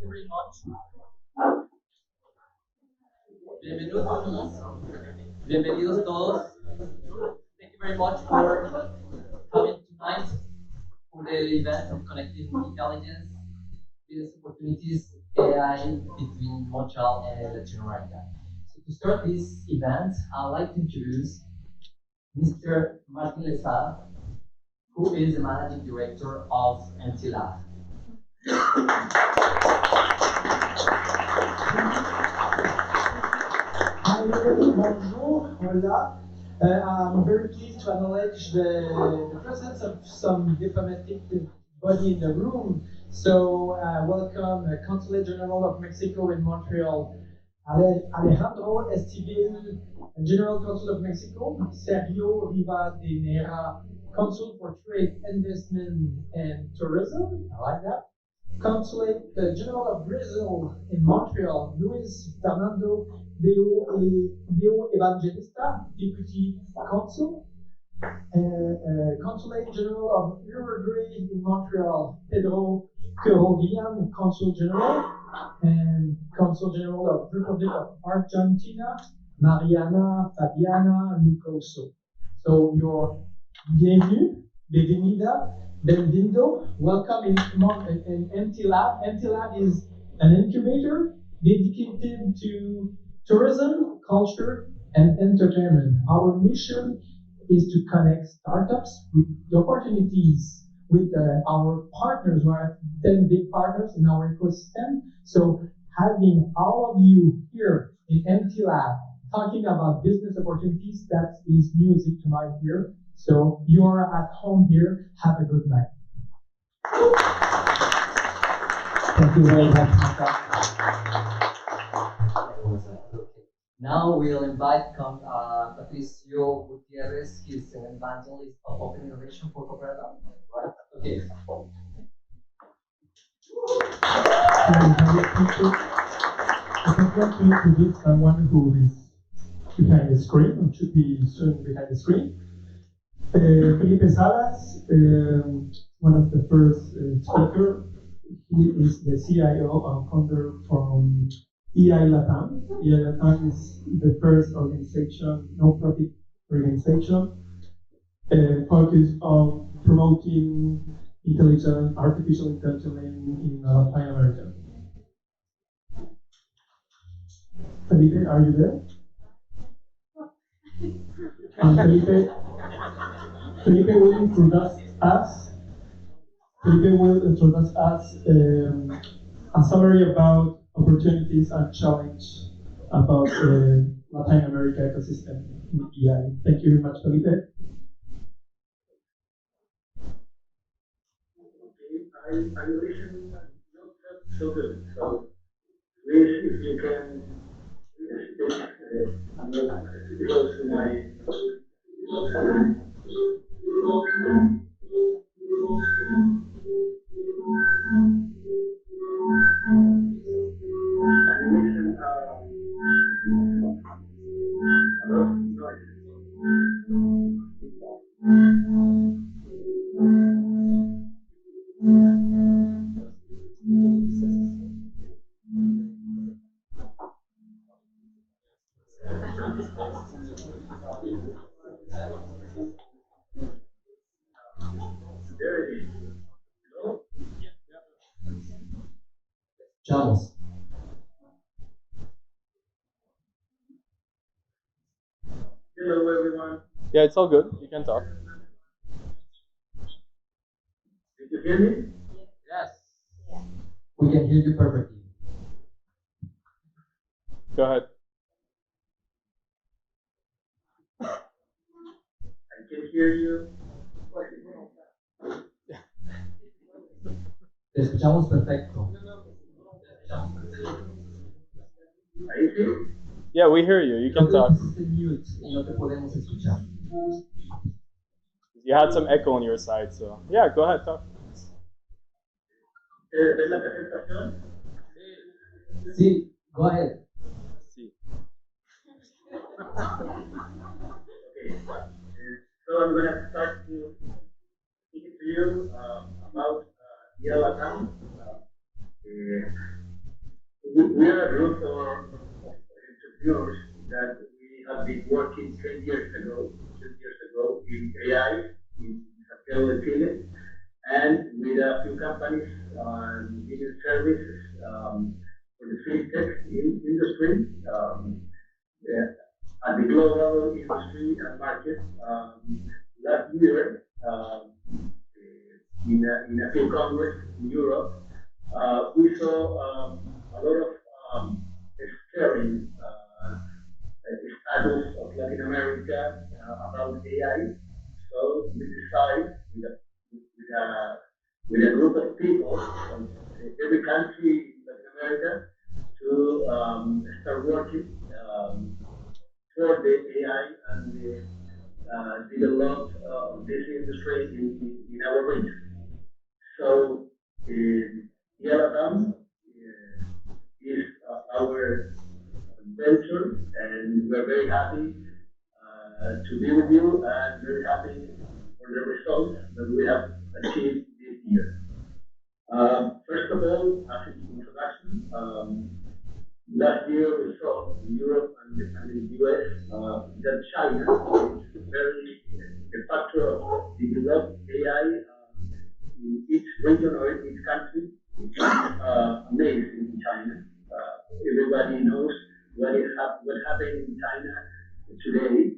you very much. Bienvenidos, bienvenidos todos. Thank you very much for coming tonight for the event of Connecting Intelligence, Business Opportunities, AI between Montreal and Latin America. So to start this event, I'd like to introduce Mr. Martin Leza, who is the Managing Director of MTLab. Hi, bonjour, hola. I'm very pleased to acknowledge the presence of some diplomatic body in the room. So, welcome, Consulate General of Mexico in Montreal, Alejandro Estivil, General Consul of Mexico, Sergio Riva de Nera, Consul for Trade, Investment, and Tourism. I like that. Consulate General of Brazil in Montreal, Luis Fernando Deo Evangelista, Deputy Consul. Consulate General of Uruguay in Montreal, Pedro Querovian, Consul General. And Consul General of Republic of Argentina, Mariana Fabiana Nicoso. So you're bienvenue, bienvenida, benvindo, welcome in MTLab. MTLab is an incubator dedicated to tourism, culture, and entertainment. Our mission is to connect startups with the opportunities with our partners. We have 10 big partners in our ecosystem. So having all of you here in MTLab talking about business opportunities, that is music to my ear. So you are at home here. Have a good night. Thank you very much, Mika. Now we'll invite Patricio Gutierrez. He's an evangelist of open innovation for Cooperative, right? Okay. I would like to introduce someone who is behind the screen, or should be soon behind the screen. Felipe Salas, one of the first speakers. He is the CIO and founder from EI Latam. EI Latam is the first organization, no-profit organization, focused on promoting artificial intelligence in Latin America. Felipe, are you there? And Felipe will introduce us. Felipe will introduce us a summary about opportunities and challenge about the Latin America ecosystem in EI. Thank you very much, Felipe. I listen not so good. So please, if you can speak, I'm not close to my. Charles. Hello, everyone. Yeah, it's all good. You can talk. Did you hear me? Yes. We can hear you perfectly. Go ahead. I can hear you. Te escuchamos perfecto. Are you here? Yeah, we hear you. You can talk. Mute y no te podemos escuchar. You had some echo on your side, so yeah, go ahead, talk. ¿Ves la presentación? Sí, go ahead. Sí. Okay. So I'm going to start to speak to you about Latam. we are a group of entrepreneurs that we have been working 10 years ago in AI in Santiago de Chile, and with a few companies giving services for the fintech industry, yeah, at the global industry and market. Last year, in a few congress in Europe, we saw a lot of scaring status of Latin America about AI. So we decided with a group of people from every country in Latin America to start working for the AI and the develop this industry in our region. So Yalatam is our venture, and we're very happy to be with you and very happy for the results that we have achieved this year. First of all, as an introduction, last year we saw in Europe and in the US that China is very a factor of developed AI in each region or in each country. It's amazing in China. Everybody knows what happened in China today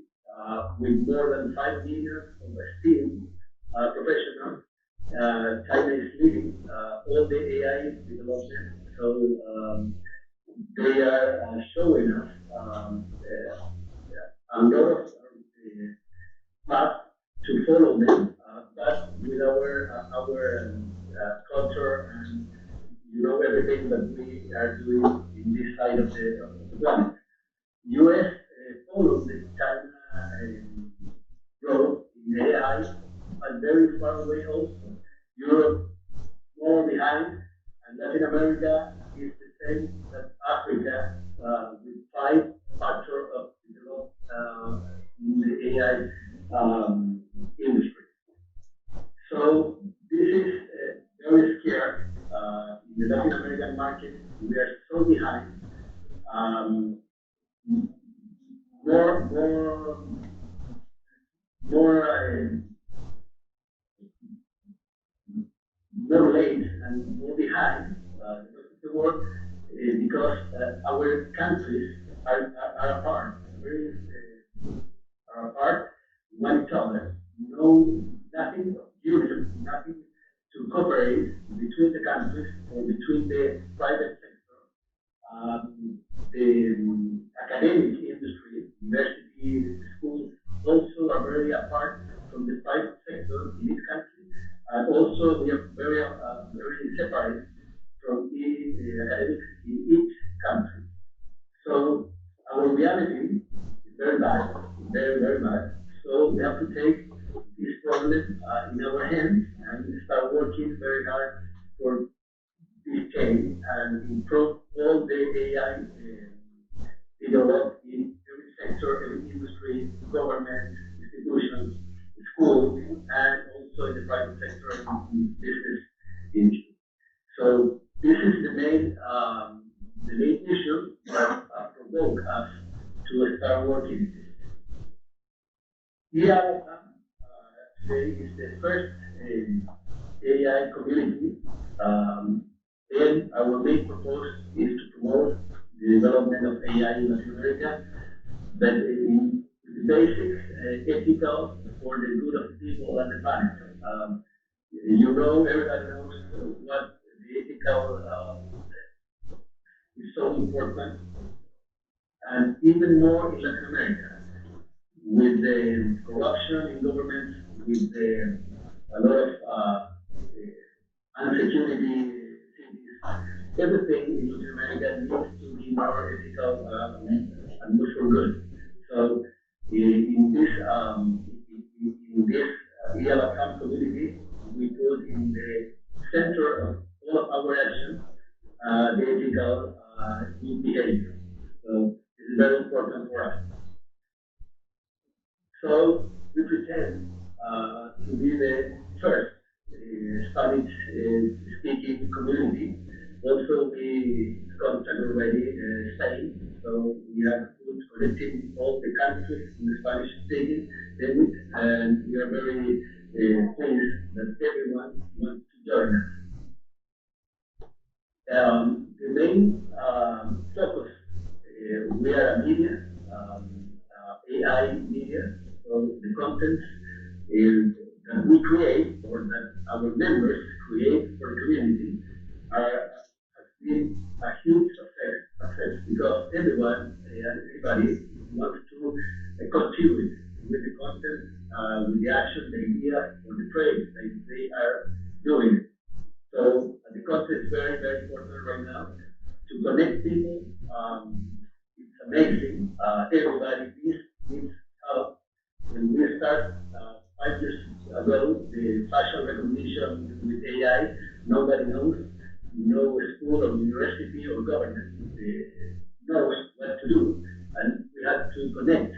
with more than 5 million of STEAM professionals. China is leading all the AI development. So they are showing us a lot of path to follow them, but with our culture and everything that we are doing in this side of the planet. U.S. Follows the China road in AI, but very far away also. Europe more behind, and Latin America is the same as Africa, with 5 factor of development in the AI industry. So this is very scary. In the Latin American market, we are so behind. Um, more, more, more, more late and more behind the world because our countries are apart, very are apart one each other. No, nothing of union, nothing to cooperate between the countries or between the private sector, the academic industry, universities, schools also are very apart from the private sector in each country, and also we are very separate from the academics in each country. So our reality is very bad, very bad. So we have to take this problem in our hands and start working very hard for this change and improve all the AI developed in every sector, every industry, government, institutions, schools, and also in the private sector and in business industry. So this is the main issue that provoked us to start working in this. Yeah, today is the first AI community, and our main purpose is to promote the development of AI in Latin America, but in the basics, ethical for the good of the people and the planet. Everybody knows what the ethical is so important, and even more in Latin America, with the corruption in governments, with a lot of insecurity cities, everything in Latin America needs to be more ethical and move for good. So in this ELACAM community, we put in the center of all of our actions the ethical good behavior. So this is very important for us. So we pretend to be the first Spanish speaking community Also, we contact already Spain, so we are good connecting all the countries in the Spanish speaking language, and we are very pleased that everyone wants to join us. The main focus, we are a media, AI media, so the content that we create or that our members create for the community has been a huge success because everyone and everybody wants to contribute with the content, with the action, the idea, or the trade that they are doing. So the content is very, very important right now to connect people. It's amazing. Everybody needs help. When we start 5 years ago, the facial recognition with AI, nobody knows. No school or university or government knows what to do. And we have to connect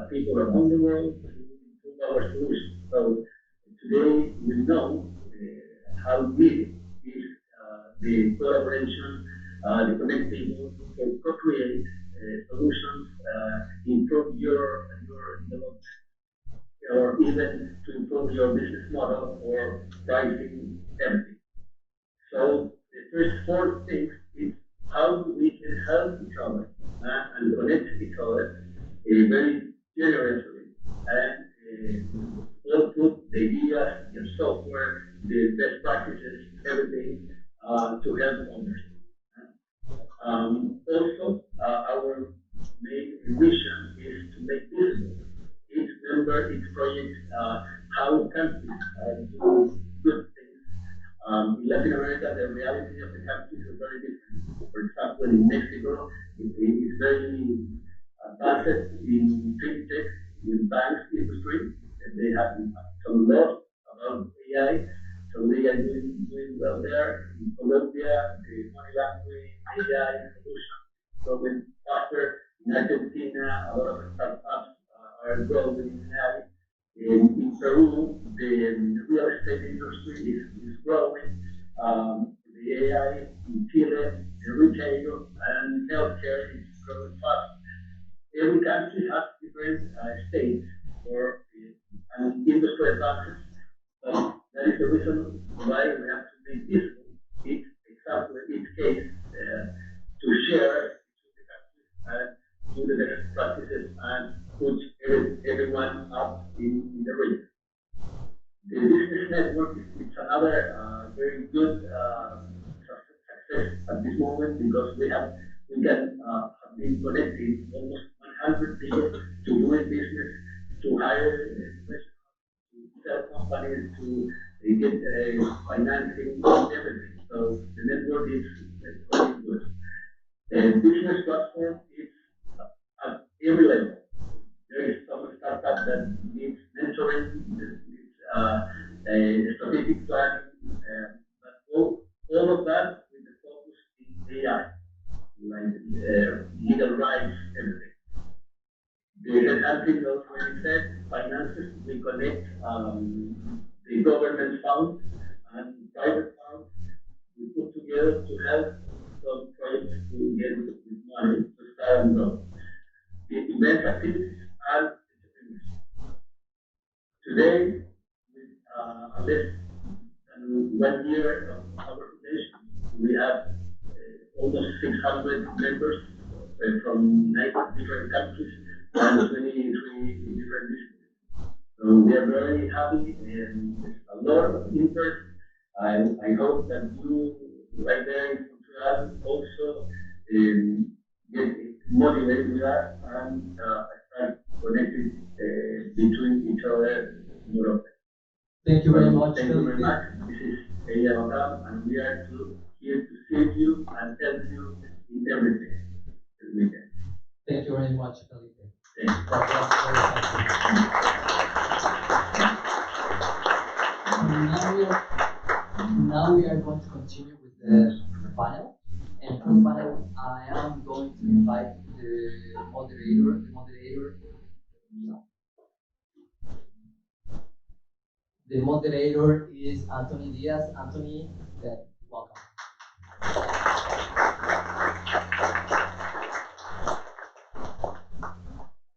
people around the world to improve our solutions. So today we know how needed is the collaboration, the connect people, to co-create solutions, improve your development, or even to improve your business model or pricing, everything. So the first four things is how we can help each other and connect each other very generously and all put the ideas, the software, the best practices, everything to help others. Also, our main mission is to make visible each member, each project, how countries are doing good things. In Latin America, the reality of the countries is very different. For example, in Mexico, it is very advanced in fintech with banks industry, and they have some laws about AI, so they are doing well there. In Colombia, the money laundering AI solution growing faster. In Argentina, a lot of startups are growing in AI. In Peru, the real estate industry is growing. The AI in Chile, the retail and healthcare is growing fast. Every country has different states for industry advances. That is the reason why we have to make visible each example, each case, to share to the countries and do the best practices and put everyone up in the region. The business network is another very good success at this moment because we can have been connecting almost 100 people to doing business, to hire professionals, to sell companies, to get financing, everything. So the network is very good. The business platform is at every level. There is some startup that needs mentoring, that needs a strategic planning, but all of that with the focus in AI, like legal rights, everything. The headhunting already said, finances, we connect the government funds and private funds. We put together to help some projects to get with money to start and grow. The event activities and entrepreneurship. Today, with less than 1 year of our foundation, we have almost 600 members from 9 different countries and 23 different businesses. So we are very happy and there's a lot of interest. I hope that you right there in Montreal also get motivated with us and start connecting between each other more often. Thank you very much. Thank you very much. This is Elia Bakam, and we are here to serve you and help you in everything that we can. Thank you very much, Felipe. Thank you. That was very helpful. Now we are going to continue with the panel. And for the panel, I am going to invite the moderator. The moderator is Anthony Diaz. Anthony, welcome.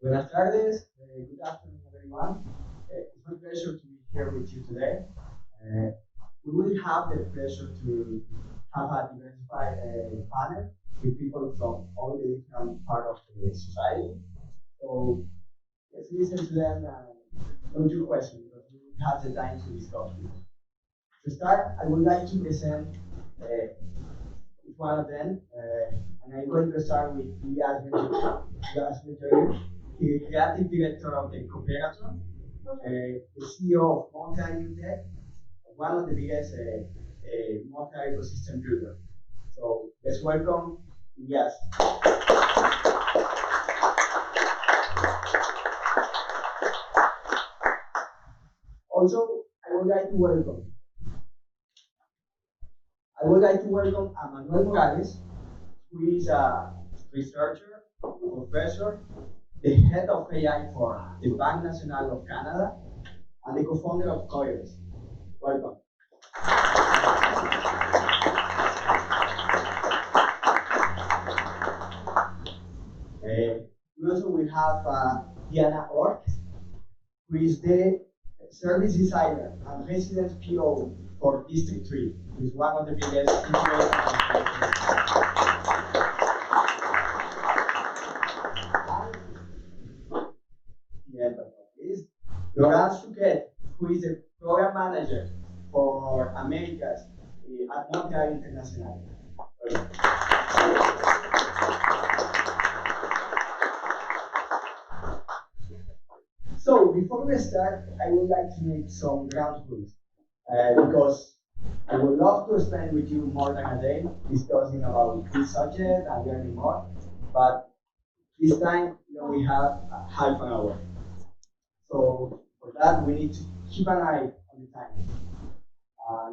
Buenas tardes. Good afternoon, everyone. It's my pleasure to be here with you today. We will have the pleasure to have a diversified panel with people from all the different parts of the society. So let's listen to them and don't do questions because we will have the time to discuss with them. To start, I would like to present each one of them, and I'm going to start with Elias Benjamin, the creative director of the Cooperator, the CEO of Montreal Tech, one of the biggest Montreal ecosystem builders. So let's welcome Elias. Also, I would like to welcome Manuel Morales, who is a researcher, professor, the head of AI for the Banque Nationale of Canada, and the co-founder of Coyos. Welcome. We also will have Diana Ork, who is the service designer and residence PO for District 3, who is one of the biggest incubators. Laurent Souquet, who is the program manager for Americas at Montreal International. So before we start, I would like to make some ground rules because I would love to spend with you more than a day discussing about this subject and learning more, but this time we only have half an hour. So for that, we need to keep an eye on the time.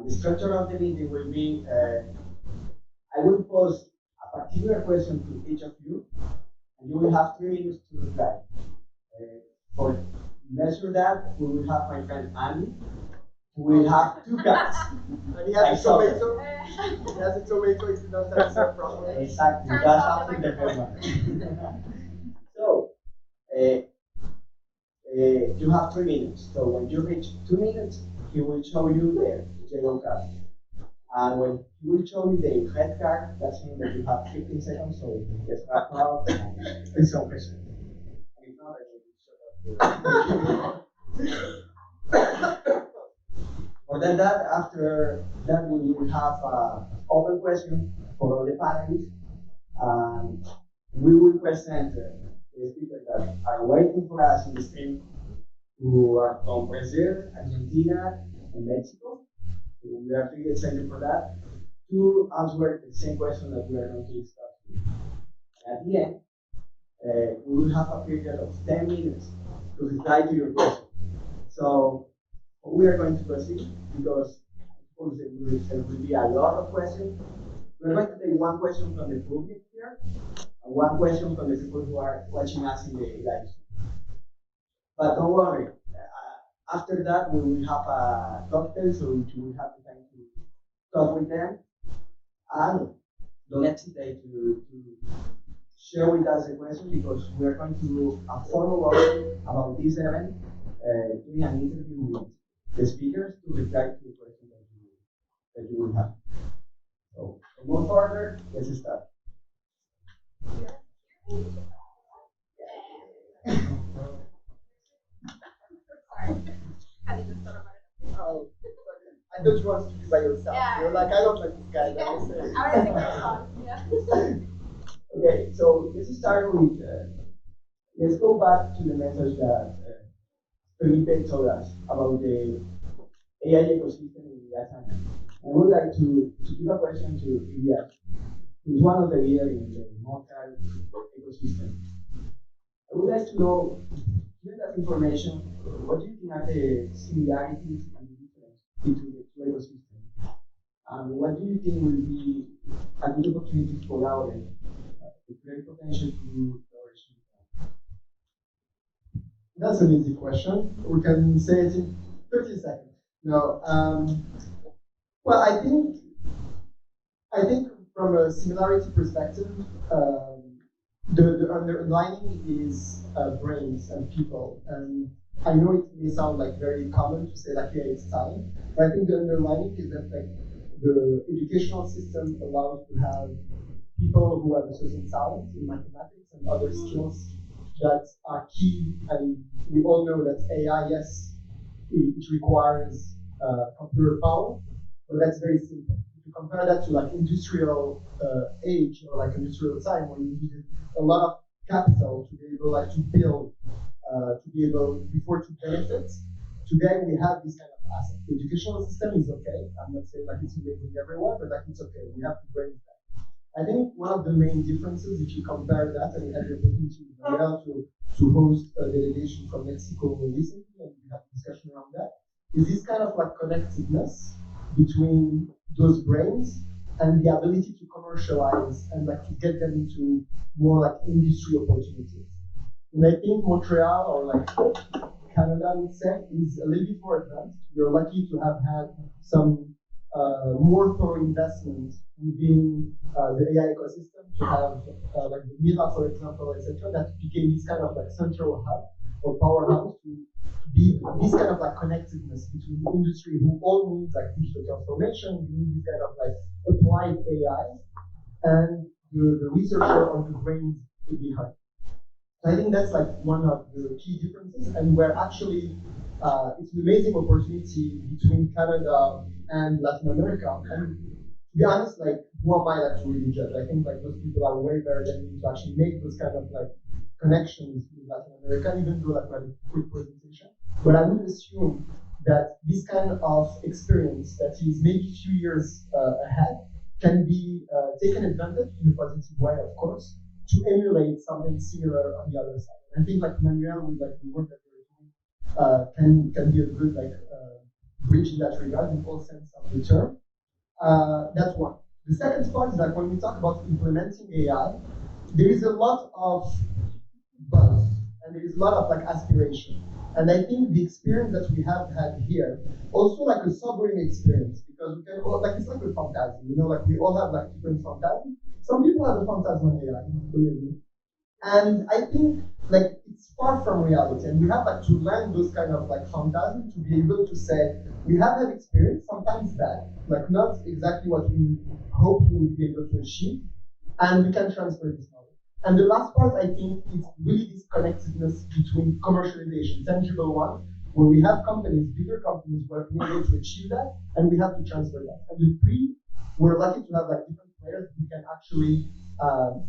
The structure of the meeting will be, I will pose a particular question to each of you, and you will have 3 minutes to reply. For measure that, we will have my friend Andy, who will have 2 cats. And he has a tomato. He has a tomato if he does that stuff properly. Exactly, that's after the first one. So, you have 3 minutes. So when you reach 2 minutes, he will show you the yellow card. And when he will show you the red card, that means that you have 15 seconds, so you can just wrap up and take some questions. And if not, I will shut up. More than that, after that, we will have an open question for all the panelists. And we will present the speakers that are waiting for us in the stream, who are from Brazil, Argentina, and Mexico. So we are really excited for that to answer the same question that we are going to discuss. And at the end, we will have a period of 10 minutes to reply to your question. So we are going to proceed because there will be a lot of questions. We're going to take one question from the public here, and one question from the people who are watching us in the live stream. But don't worry, after that we will have a cocktail, so you will have the time to talk with them. And don't hesitate to share with us the question because we are going to do a follow-up about this event, doing an interview with the speakers to reply to the question that you will have. So, no further, let's start. Oh, I thought you wanted to be by yourself. Yeah. You're like, I don't like this guy. Yeah. Let me say. I already think that's fun. Yeah. Okay, so let's start with, let's go back to the message that Felipe told us about the AI ecosystem in Latin. I would like to give a question to Elias, who is one of the leaders in the Montreal ecosystem. I would like to know, given that information, what do you think are the similarities and the difference between the 2 ecosystems? And what do you think will be a good opportunity to collaborate, with great potential to do collaboration? That's an easy question. We can say it in 30 seconds. No. Well, I think from a similarity perspective, the underlining is brains and people. And I know it may sound like very common to say like, yeah, it's talent, but I think the underlining is that like the educational system allows to have people who have a certain talent in mathematics and other skills that are key. And we all know that AI, yes, it requires computer power, but that's very simple. If you compare that to like industrial age or like industrial time, where you needed a lot of capital to be able like to build, to be able before to benefit. Today we have this kind of asset. The educational system is okay. I'm not saying like it's amazing everywhere, but like it's okay. We have to bring it back. I think one of the main differences, if you compare that, and we had the opportunity in Montreal to host a delegation from Mexico recently, and we had a discussion around that, is this kind of like connectedness between those brains and the ability to commercialize and like to get them into more like industry opportunities. And I think Montreal or like Canada, I would say, is a little bit more advanced. We're lucky to have had some more thorough investment within the AI ecosystem to have like the MILA, for example, etc., that became this kind of like central hub or powerhouse to be this kind of like connectedness between the industry who all needs like digital transformation, we need this kind of like applied AI and the researcher or the brains behind. So I think that's like one of the key differences, and we're actually it's an amazing opportunity between Canada and Latin America. And to be honest, like who am I like to really judge? I think like those people are way better than me to actually make those kind of like connections with Latin America, even though like we had a quick presentation. But I would assume that this kind of experience that is maybe a few years ahead can be taken advantage in a positive way, of course, to emulate something similar on the other side. And I think like Manuel with like the work that we're doing can be a good like bridge in that regard in all sense of the term. That's one. The second part is that when we talk about implementing AI, there is a lot of buzz and there is a lot of like aspiration. And I think the experience that we have had here, also like a sobering experience, because we can all, like it's like a phantasm, you know, like we all have like different phantasms. Some people have a phantasm on AI, believe me. And I think like it's far from reality, and we have like to learn those kind of like phantasms to be able to say we have had experience, sometimes bad, like not exactly what we hope we would be able to achieve, and we can transfer this knowledge. And the last part, I think, is really this connectedness between commercialization, tangible one, where we have companies, bigger companies, who are able to achieve that, and we have to transfer that. And the three, we're lucky to have like different players who can actually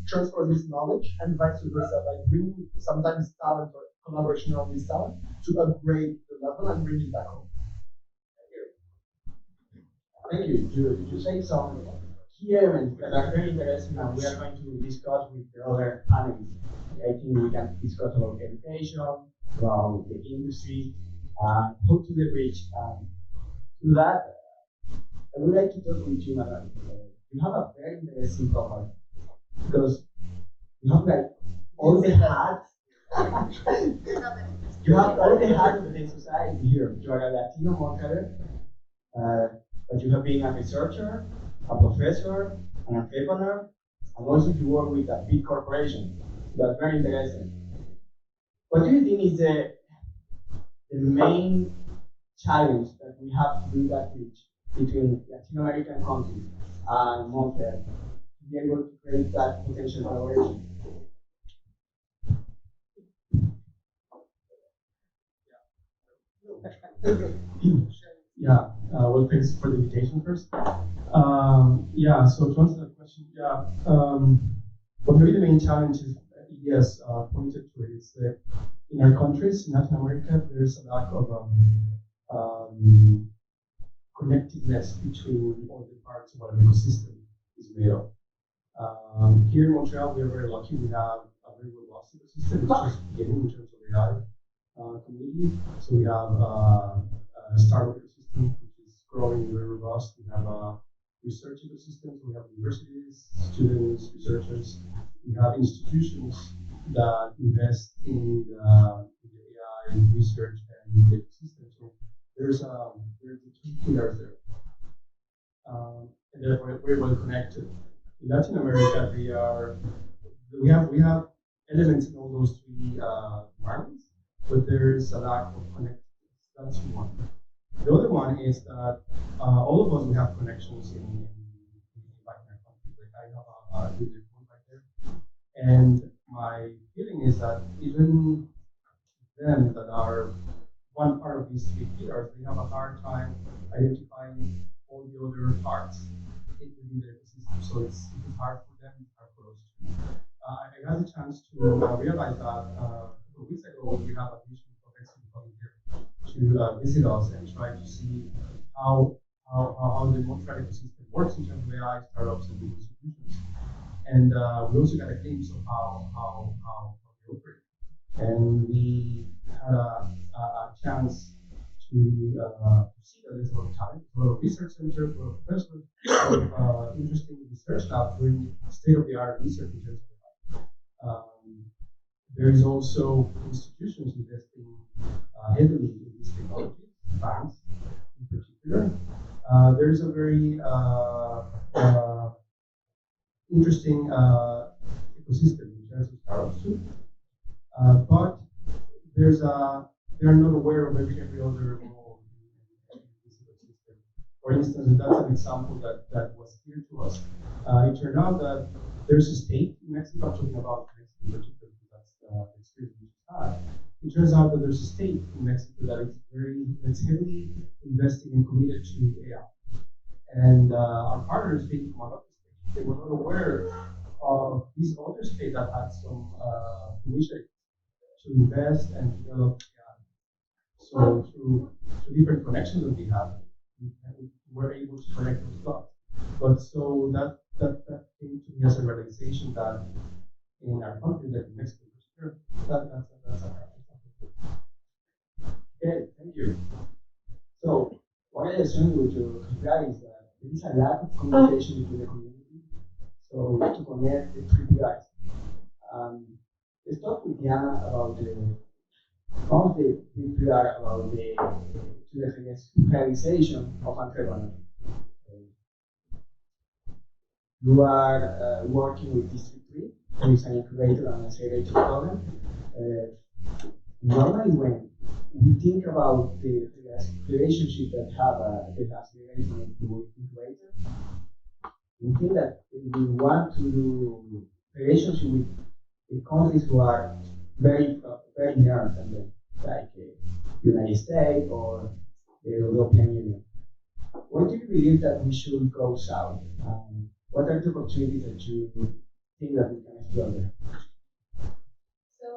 transfer this knowledge, and vice versa, like bring sometimes talent or collaboration around this talent to upgrade the level and bring it back home. Thank you. You say some key elements that are very interesting, and we are going to discuss with the other panelists. I think we can discuss about education, about the industry, and how to leverage. To that, I would like to talk with you, Madam. You have a very interesting profile because you have like all the hats. You have all the hats of the society here. You are a Latino Montrealer, but you have been a researcher, a professor, an entrepreneur, and also you work with a big corporation. That's very interesting. What do you think is the main challenge that we have to do that bridge between Latin American countries and Montreal to be able to create that potential collaboration? Yeah, well, thanks for the invitation first. Yeah, so to answer that question, yeah, what maybe the main challenge is, yes, pointed to it, is that in our countries, in Latin America, there's a lack of connectedness between all the parts of what an ecosystem is made of. Here in Montreal, we're very lucky. We have a very robust ecosystem. It's just beginning in terms of AI community. So we have a startup ecosystem, which is growing very robust. We have a research ecosystem. So we have universities, students, researchers. We have institutions that invest in the AI research and the ecosystem. So there's the two pillars there. And therefore, we're well connected in Latin America, we have elements in all those three environments, but there's a lack of connectivity. That's one. The other one is that all of us we have connections in like my country. Like I have a good phone right there, and my feeling is that even them that are one part of these three pillars, they have a hard time identifying all the other parts within the ecosystem. So it's hard for them, it's hard for us too. I got the chance to realize that a couple of weeks ago we have a mission from Mexico coming here to visit us and try to see how how the Montreal ecosystem works in terms of AI startups and big institutions. And we also got a glimpse of how they operate. And we had a chance to see that there's a lot of talent, a lot of research centers, a lot of professors, a lot of interesting research labs doing state-of-the-art research in terms of AI. There is also institutions investing heavily in these technologies, banks in particular. There's a very interesting ecosystem in terms of startups too. But they're not aware of every other role in this ecosystem. For instance, and that's an example that was clear to us. It turned out that there's a state in Mexico, I'm talking about Mexico in particular because that's the experience we just had. It turns out that there's a state in Mexico that's heavily investing and committed to AI. And our partners came from another state. They were not aware of these other states that had some initiatives to invest and develop AI. So through different connections that we have, we were able to connect those dots. But so that came to me as a realization that in our country, like in Mexico in particular, that's a Okay, thank you. So, what I assume with your KPI is that there is a lack of communication between the community. So, to connect the three PIs. Let's talk with Diana about one of the PPR about the realization of entrepreneurs. You are working with District 3, there is an incubator and accelerator program. Normally, when we think about the relationship that have the accelerator and incubator, we think that we want to do relationship with the countries who are very near them, like United States or the European Union. Why do you believe that we should go south? What are the opportunities that you think that we can explore there? So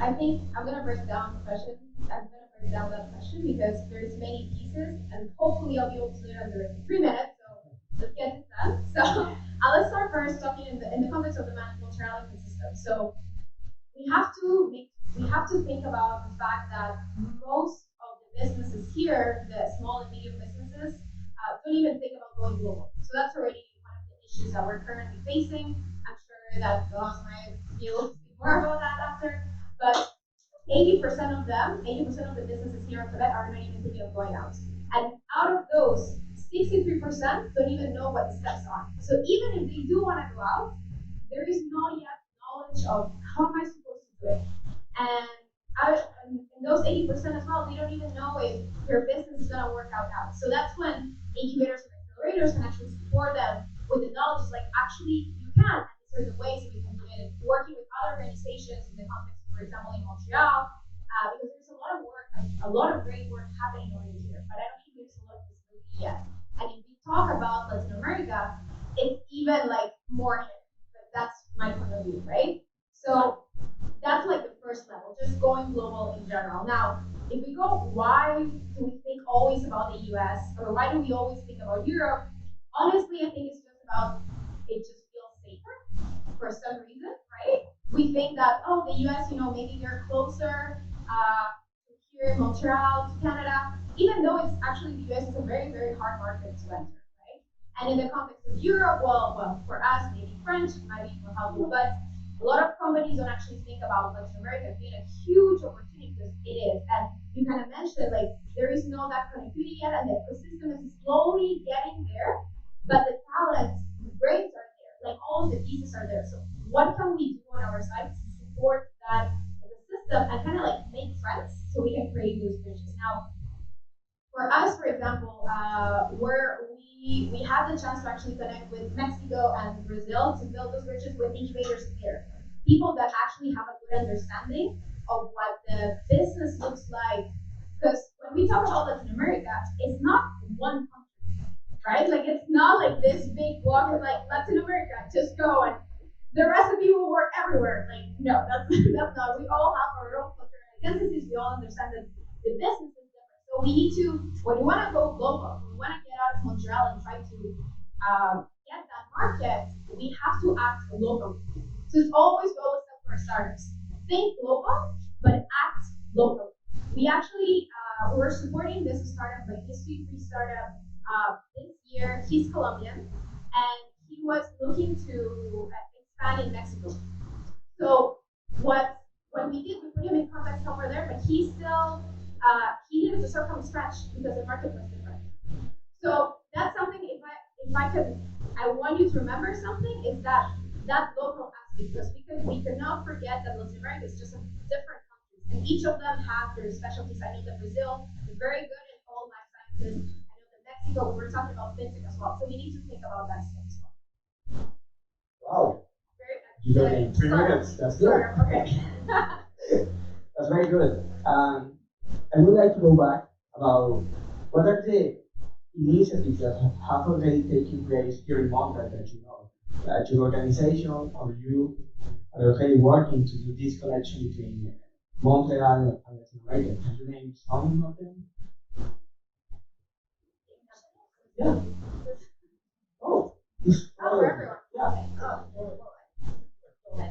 I think I'm gonna break down the question. I'm gonna break down that question because there's many pieces, and hopefully I'll be able to do it under 3 minutes. So let's get it done. So let's start first talking in the context of the Montreal ecosystem. So we have to think about the fact that most of the businesses here, the small and medium businesses, don't even think about going global. So that's already one of the issues that we're currently facing. I'm sure that Ross might be able to speak more about that after. But 80% of them, 80% of the businesses here in Quebec are not even thinking of going out. And out of those, 63% don't even know what the steps are. So even if they do want to go out, there is not yet knowledge of how am I supposed to do it. And and those 80% as well, they don't even know if their business is going to work out. So that's when incubators and accelerators can actually support them with the knowledge, like actually you can, and these are the ways that we can do it, working with other organizations in the context, for example, in Montreal, because there's a lot of work, a lot of great work happening already here, but I don't think there's a lot of visibility yet. And if we talk about Latin America, it's even like more hidden, but that's my point of view, right? So that's like the first level, just going global in general. Now, if we go, why do we think always about the US or why do we always think about Europe? Honestly, I think it's just about it just feels safer for some reason, right? We think that, oh, the US, maybe they're closer here in Montreal to Canada, even though it's actually the US is a very, very hard market to enter, right? And in the context of Europe, well, for us, maybe French might be more helpful, but a lot of companies don't actually think about Latin America being a huge opportunity because it is. And you kind of mentioned like there is no that connectivity yet, and the ecosystem is slowly getting there, but the talents, the brains are there. like all of the pieces are there. So what can we do on our side to support that ecosystem and kind of like make friends so we can create those bridges? Now, for us, for example, where we had the chance to actually connect with Mexico and Brazil to build those bridges with incubators here. People that actually have a good understanding of what the business looks like. Because when we talk about Latin America, it's not one country, right? Like it's not like this big block of like Latin America, just go and the recipe will work everywhere. Like no, that's that's not. We all have our own cultural identities. We all understand that the business is different. So we need to, when we want to go global, when we want to get out of Montreal and try to get that market, we have to act locally. So it's always step for startups. Think global, but act locally. We actually we're supporting this startup, like this free startup, this year. He's Colombian, and he was looking to expand in Mexico. So what we did, we put him in contact somewhere there, but he needed to start from scratch because the market was different. So that's something. If I could, I want you to remember something is that local aspect because we cannot forget that Latin America is just a different countries and each of them have their specialties. I know that Brazil is very good in all life sciences. I know that Mexico, we were talking about fintech as well. So we need to think about that stuff as well. Wow. Very You got it in 3 minutes. That's good. Okay. That's very good. I would like to go back about what are the initiatives that have already taken place here in Montreal that you know, that your organization or you are already working to do this connection between Montreal and Latin America. Can you name some of them? Yeah. Oh, this Oh, for everyone. yeah. Okay.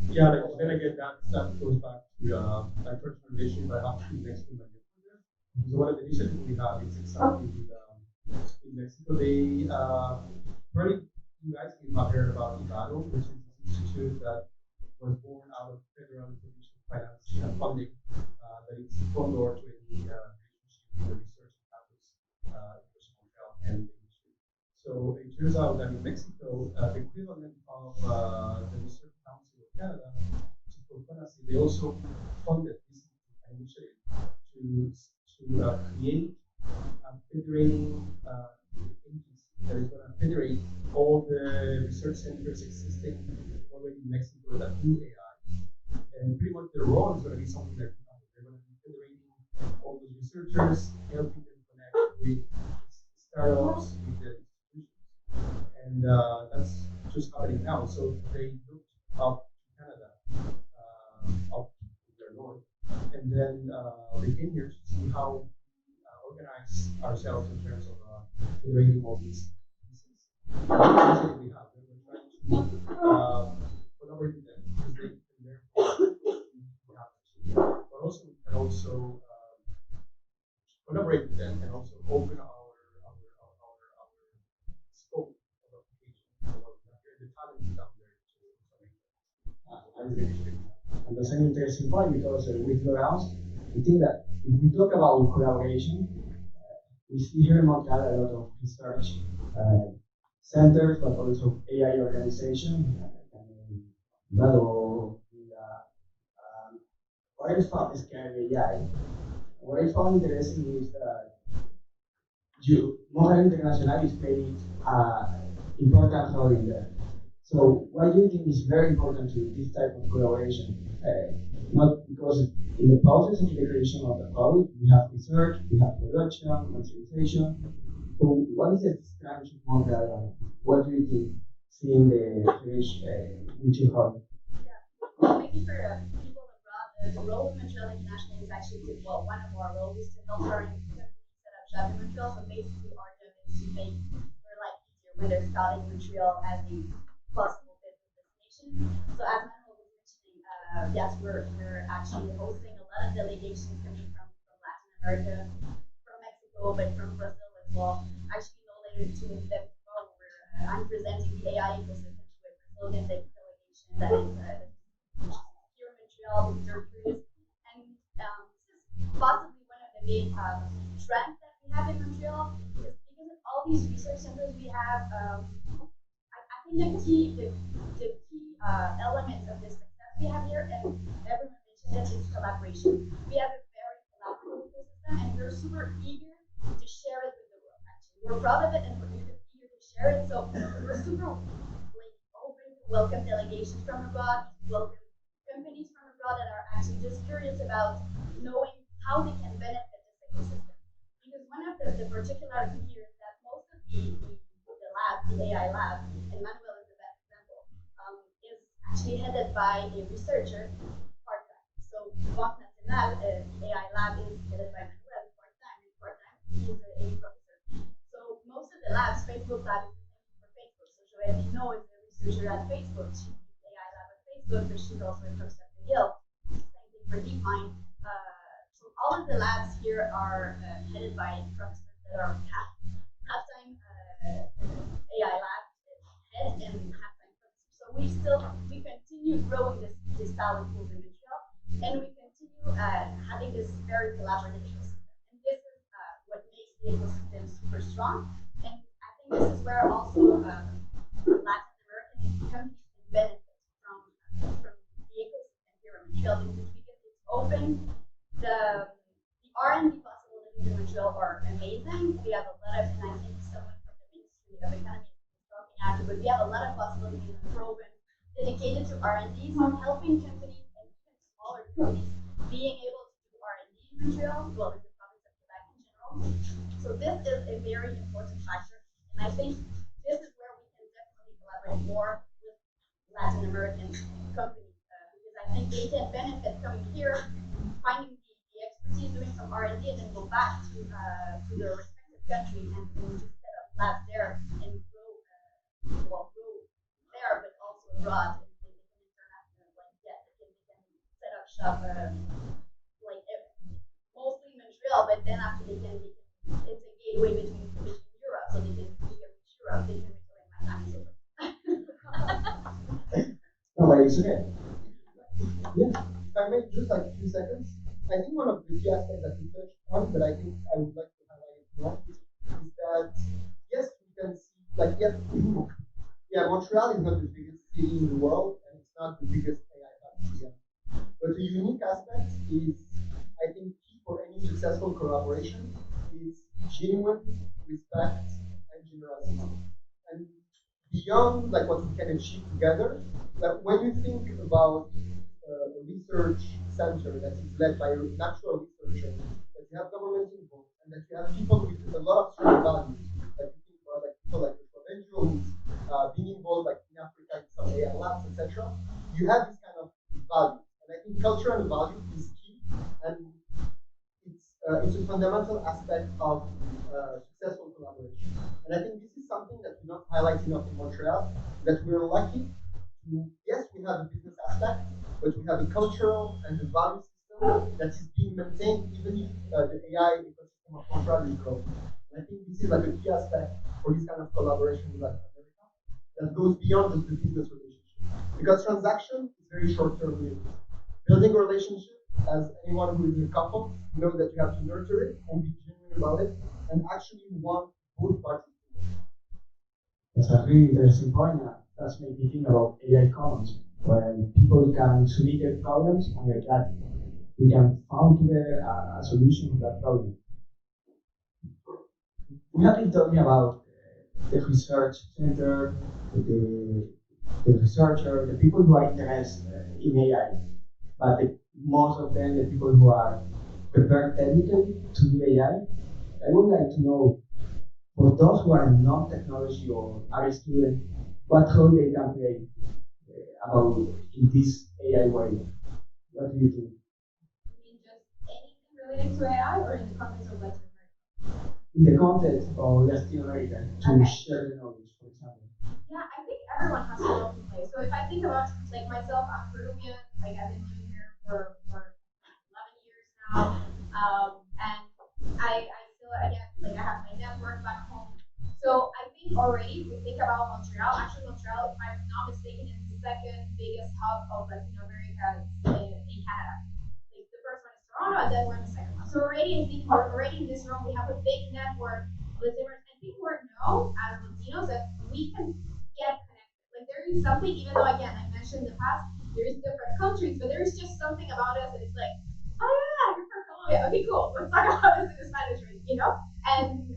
Yeah, like then again, that goes back to my personal relationship I have to Mexico and Mexico. So one of the initiatives we have is exactly with in Mexico. They probably you guys may have heard about IVADO, which is an institute that was born out of federal provincial finance funding that is front door to any relationship with the research campus University of Montreal and the industry. So it turns out that in Mexico, the equivalent of the Research Council of Canada, which is called FONACY, they also funded this initiative to create a federating agency that is going to federate all the research centers existing already in Mexico that do AI. And pretty much their role is going to be something like they're going to be federating all those researchers, helping them connect with startups, with the institutions. And that's just happening now. So they looked up to Canada, up to their north, and then they came here to see how organize ourselves in terms of federating all these pieces. That's what we have. We're trying to collaborate with them because they can learn from what we have to see. But also we can also collaborate with them and also open our scope of application. The talent is down there And that's an interesting point because with Laurence, we think that if we talk about collaboration, we see here in Montreal a lot of research centers, but also AI organizations, Melo, what I found is kind of AI. What I found interesting is that Montreal International is playing important role in there. So why do you think it's very important to this type of collaboration? Not because in the process of the creation of the product, we have research, we have production, commercialization. So what is the strategy of Montreal? What do you think, seeing the which you have? Yeah, maybe for people abroad, the role of Montreal International is actually one of our roles is to help foreign companies set up shop in Montreal. So basically, our job is to make their life easier when they're scouting Montreal as a possible business destination. So as Manuel was mentioning, yes, we're actually hosting a lot of delegations coming from Latin America, from Mexico, but from Brazil as well. Actually, no later today, I'm presenting the AI ecosystem to a Brazilian delegation that is here in Montreal because they're curious. And this is possibly one of the big trends that we have in Montreal is because of all these research centers we have. think the key elements of this success we have here, and everyone mentioned it, is collaboration. We have a very collaborative ecosystem, and we're super eager to share it with the world. Actually, we're proud of it, and we're eager to share it. So we're super like open to welcome delegations from abroad, welcome companies from abroad that are actually just curious about knowing how they can benefit this ecosystem. Because one of the particularities here is that most of the lab, the AI lab, and Manuel is the best example, is actually headed by a researcher part-time. So Banque Nationale, the AI lab is headed by Manuel part-time, and part-time he's a professor. So most of the labs, Facebook lab is the same for Facebook. So Joelle Dino is a researcher at Facebook. She's the AI lab at Facebook, but she's also a professor at McGill. Same thing for DeepMind. So all of the labs here are headed by professors that are half-time AI lab head and half-time professors. So we continue growing this talent pool in Montreal, and we continue having this very collaborative ecosystem. And this is what makes the ecosystem super strong. And I think this is where also Latin American companies can benefit from the ecosystem here in Montreal, because it's open. The R&D possibilities in Montreal are amazing. We have a lot of, and I think someone from the Ministry of Economy is talking after, but we have a lot of possibilities in the program dedicated to R&D, so helping companies and even smaller companies being able to do R&D in Montreal, well, in the province of Quebec in general. So this is a very important factor, and I think this is where we can definitely collaborate more with Latin American companies, because I think they can benefit coming here, finding the expertise, doing some R&D, and then go back to their respective country and just set up labs there and grow there, but also abroad. And they can international, like they can set up shop like mostly Montreal, but then after it's a gateway between Europe, so they can reach Europe, they can reach my time. No, but it's okay. Yeah. If I may just like a few seconds, I think one of the key aspects that we touched on, but I think I would like to highlight it more, is that yes, we can see like yeah, Montreal is not the biggest city in the world, and it's not the biggest AI hub. Yeah. But the unique aspect is, I think, key for any successful collaboration is genuine respect and generosity. And beyond like what we can achieve together, like when you think about a research center that is led by a natural researcher, that you have government involved, and that you have people with a lot of strong values, like you think about like people like the provincials, being involved like in Africa in some AI labs, etc. You have this kind of value, and I think culture and value is key, and it's a fundamental aspect of successful collaboration. And I think this is something that we not highlight enough in Montreal, that we're lucky to, yes, we have a business aspect, but we have a cultural and a value system that is being maintained even if the AI ecosystem of Montreal is growing. And I think this is like a key aspect for this kind of collaboration with Latin America that goes beyond just the business relationship. Because transaction is very short-term lived. Building a relationship, as anyone who is in a couple knows that you have to nurture it and be genuine about it and actually want both parties to work. That's a really interesting point. That's made me think about AI Commons, where people can submit their problems, and like that, we can find together a solution to that problem. We have been talking about the research center, the researcher, the people who are interested in AI, but most of them, the people who are prepared technically to do AI. I would like to know, for those who are not technology or are students, what role they can play about in this AI way. What do you think? You mean just anything related to AI, or in the context of Latin America? In the context of Latin America, to share the knowledge, for example. Yeah, I think everyone has a role to play. So if I think about like myself, I'm Peruvian. Like I've been living here for 11 years now, and I still again like I have my network back home. So I think already we think about Montreal. Actually, Montreal, if I'm not mistaken, is the second biggest hub of Latin America in Canada. Like the first one is Toronto, and then we're in the second one. So already, I think we're already in this room. We have a big network of Latinos, and people know as Latinos that we can get connected. is something, even though again I mentioned in the past, there is different countries, but there is just something about us that it's like, oh yeah, you're from Colombia. Okay, cool. Let's talk about this in Spanish, And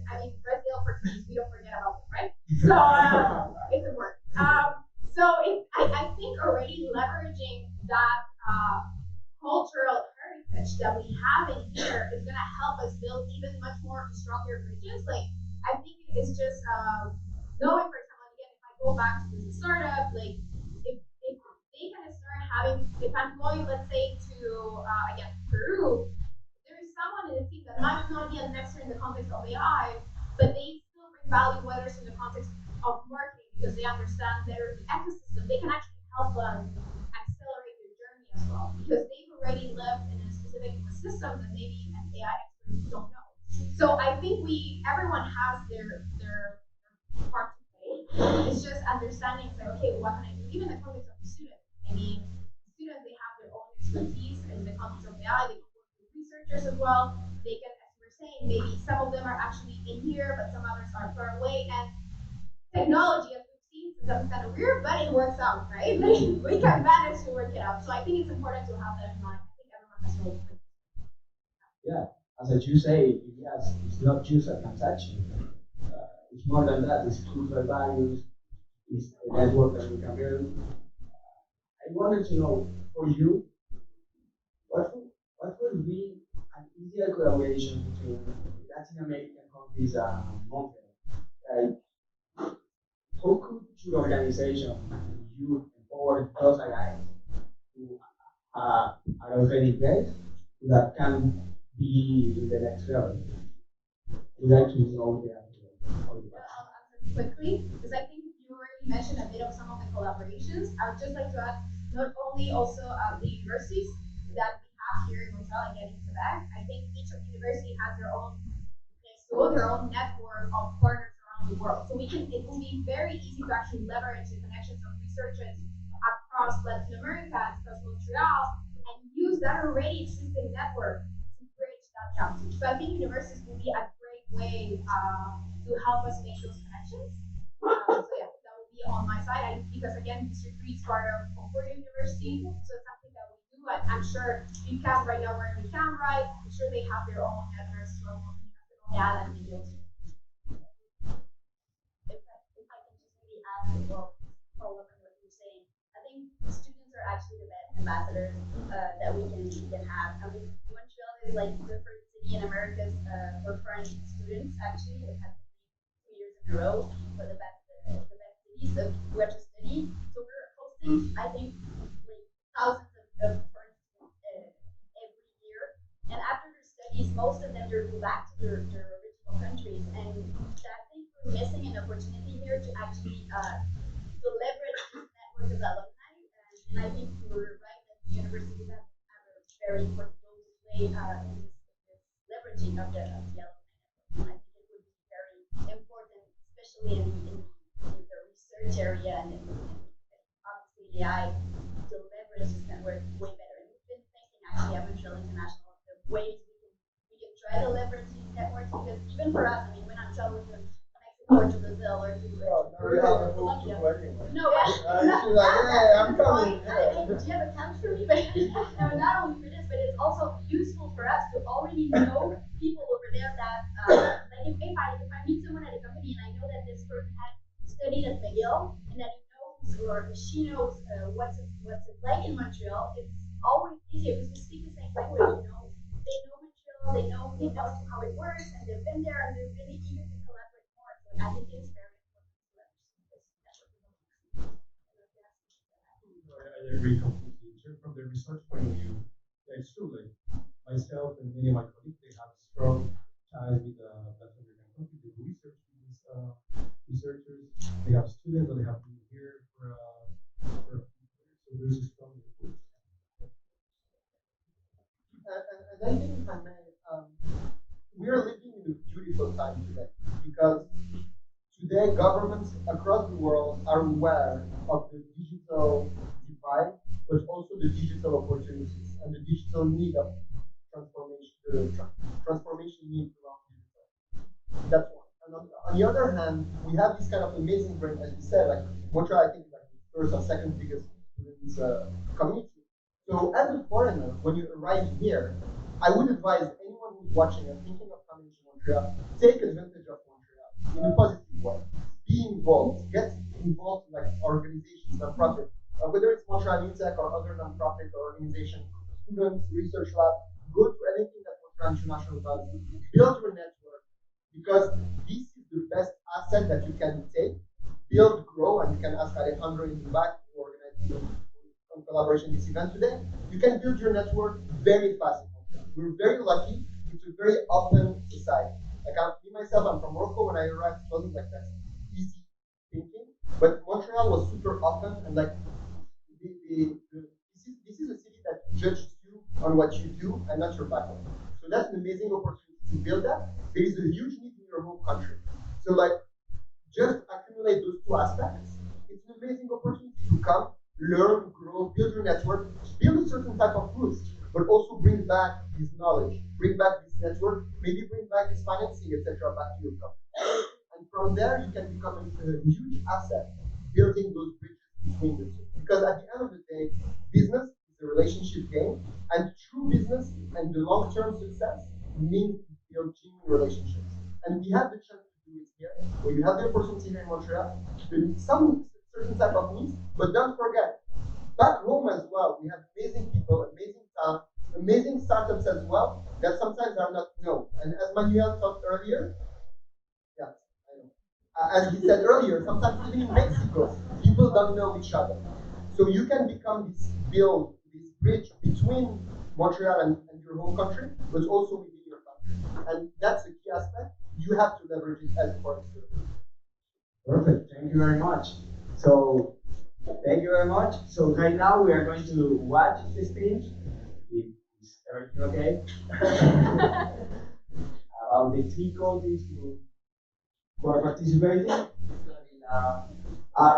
I mean, Brazil, Portuguese, we don't forget about them, right? So it's important. I think already leveraging that cultural heritage that we have in here is going to help us build even much more stronger bridges. Like, I think it's just knowing, for example, again, if I go back to the startup, like, if they kind of start having, if I'm going, let's say, to, again, Peru, there is someone in the team that might not be an expert in the context of AI, but they still bring value, whether it's in the context of marketing, because they understand their ecosystem. They can actually help them accelerate their journey as well, because they've already lived in a specific ecosystem that maybe an AI expert don't know. So I think everyone has their part to play. It's just understanding, like, okay, what can I do? Even in the context of the students. I mean, students, they have their own expertise in the context of AI. They can work with researchers as well. They can, as we were saying, maybe some of them are actually in here, but some others are far away. And technology, as we've seen, sometimes kind of weird, but it works out, right? We can manage to work it out. So I think it's important to have that in mind. I think everyone has to. Yeah, as you say, yes, it's not just a transaction. It's more than that. It's cultural values. It's a network that we can build. I wanted to know for you, what would be an ideal collaboration between Latin American countries and Montreal? Like, how could your organization and you empower those guys who are already great that can be in the next level? We'd like to know the answer. I'll answer quickly, because I think you already mentioned a bit of some of the collaborations. I would just like to add not only also the universities that we have here in Montreal and in Quebec. I think each university has their own their own network of partners around the world. So it will be very easy to actually leverage the connections of researchers across Latin America, across Montreal, and use that already existing network to bridge that gap. So I think universities will be a great way to help us make those connections. So yeah, that would be on my side. Because again, District 3 is part of Concordia University, so it's something that we do. I'm sure you can right now where we can, right? I'm sure they have their own networks as well. Yeah, and videos. If I can just maybe add as well, follow up on what you're saying. I think students are actually the best ambassadors that we can have. I mean, Montreal is like the first city in Americas for foreign students. Actually, it has been 2 years in a row for the best cities where to study. So we're hosting, I think, like thousands of foreign students every year. And after their studies, most of them they go back to their original countries. And I think we're missing an opportunity here to actually to leverage this network of alumni. And I think you're right that the universities have a very important role to play in this leveraging of the alumni network. And I think it would be very important, especially in the research area and obviously AI, to leverage this network way better. And we've been thinking actually at Montreal International the ways we can try to leverage these networks, because even for us, I mean, when I'm traveling to Mexico or to Brazil or to Colombia, no, I'm coming. do you have a couch for me? But no, not only for this, but it's also useful for us to already know people over there that, like if I meet someone at a company and I know that this person has studied at McGill and that he knows or she knows what's it like in Montreal, it's always easier because we speak the same language. They know Montreal, they know how it works, and they've been there, and they're really eager to collaborate more. So I think it's very important to leverage this network. I agree completely. From the research point of view, yeah, it's true. Like myself and many of my colleagues, they have strong ties with Latin American countries. They do research with these researchers. They have students that they have been here for a few years. So there's a strong network. And I think, if I may, we are living in a beautiful time today because today governments across the world are aware of the digital divide, but also the digital opportunities and the digital need of transformation, transformation needs around digital. That's one. And on the other hand, we have this kind of amazing brain, as you said, like Montreal, I think, is like the first or second biggest students community. So as a foreigner, when you arrive here, I would advise anyone who's watching and thinking of coming to Montreal, take advantage of Montreal in a positive way. Be involved, get involved in like organizations, nonprofit, whether it's Montreal UTech or other nonprofit organization, students, research lab, go to anything that Montreal International does, build your network, because this is the best asset that you can take, build, grow, and you can ask Alejandro in the back who organized in collaboration this event today. You can build your network very fast in Montreal. We're very lucky. It's a very open society. Like me myself, I'm from Morocco. When I arrived, it wasn't like that easy thinking. But Montreal was super open and like this is a city that judges you on what you do and not your background. So that's an amazing opportunity to build that. There is a huge need in your home country. So like just accumulate those two aspects. It's an amazing opportunity to come, learn, grow, build your network, build a certain type of roots, but also bring back this knowledge, bring back this network, maybe bring back this financing, etc., back to your company. And from there, you can become a huge asset, building those bridges between the two. Because at the end of the day, business is a relationship game, and true business and the long-term success means to build genuine relationships. And we have the chance to do it here, where you have the opportunity here in Montreal, some certain type of needs, but don't forget, back home as well, we have amazing people, amazing talent, amazing startups as well, that sometimes are not known. And as Manuel talked earlier, yeah, I know. As he said earlier, sometimes even in Mexico, people don't know each other. So you can become build this bridge between Montreal and your home country, but also within your country. And that's a key aspect. You have to leverage it as a foreign student. Perfect. Thank you very much. So, thank you very much. So right now we are going to watch the speech. Is everything okay? About the three countries who are participating.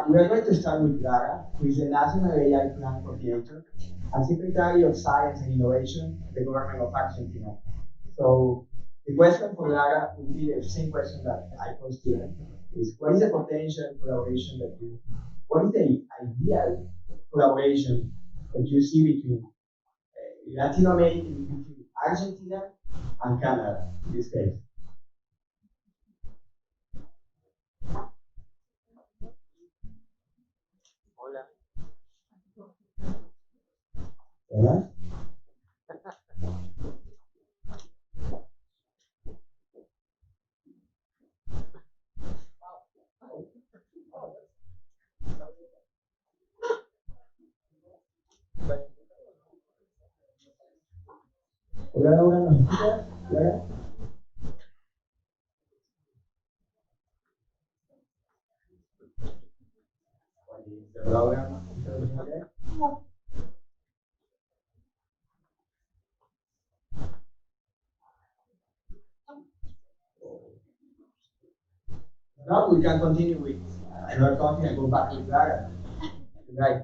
We are going to start with Lara, who is the National AI Plan Coordinator and Secretary of Science and Innovation, the government of Argentina. So the question for Lara would be the same question that I posed to them: is what is the potential collaboration what is the ideal collaboration that you see between Latin America, between Argentina and Canada in this case? Hola. Hola Laura, ¿nos escuchas? Laura. Laura, ¿is everything okay? Now we can continue with another country and go back with Lara. Right.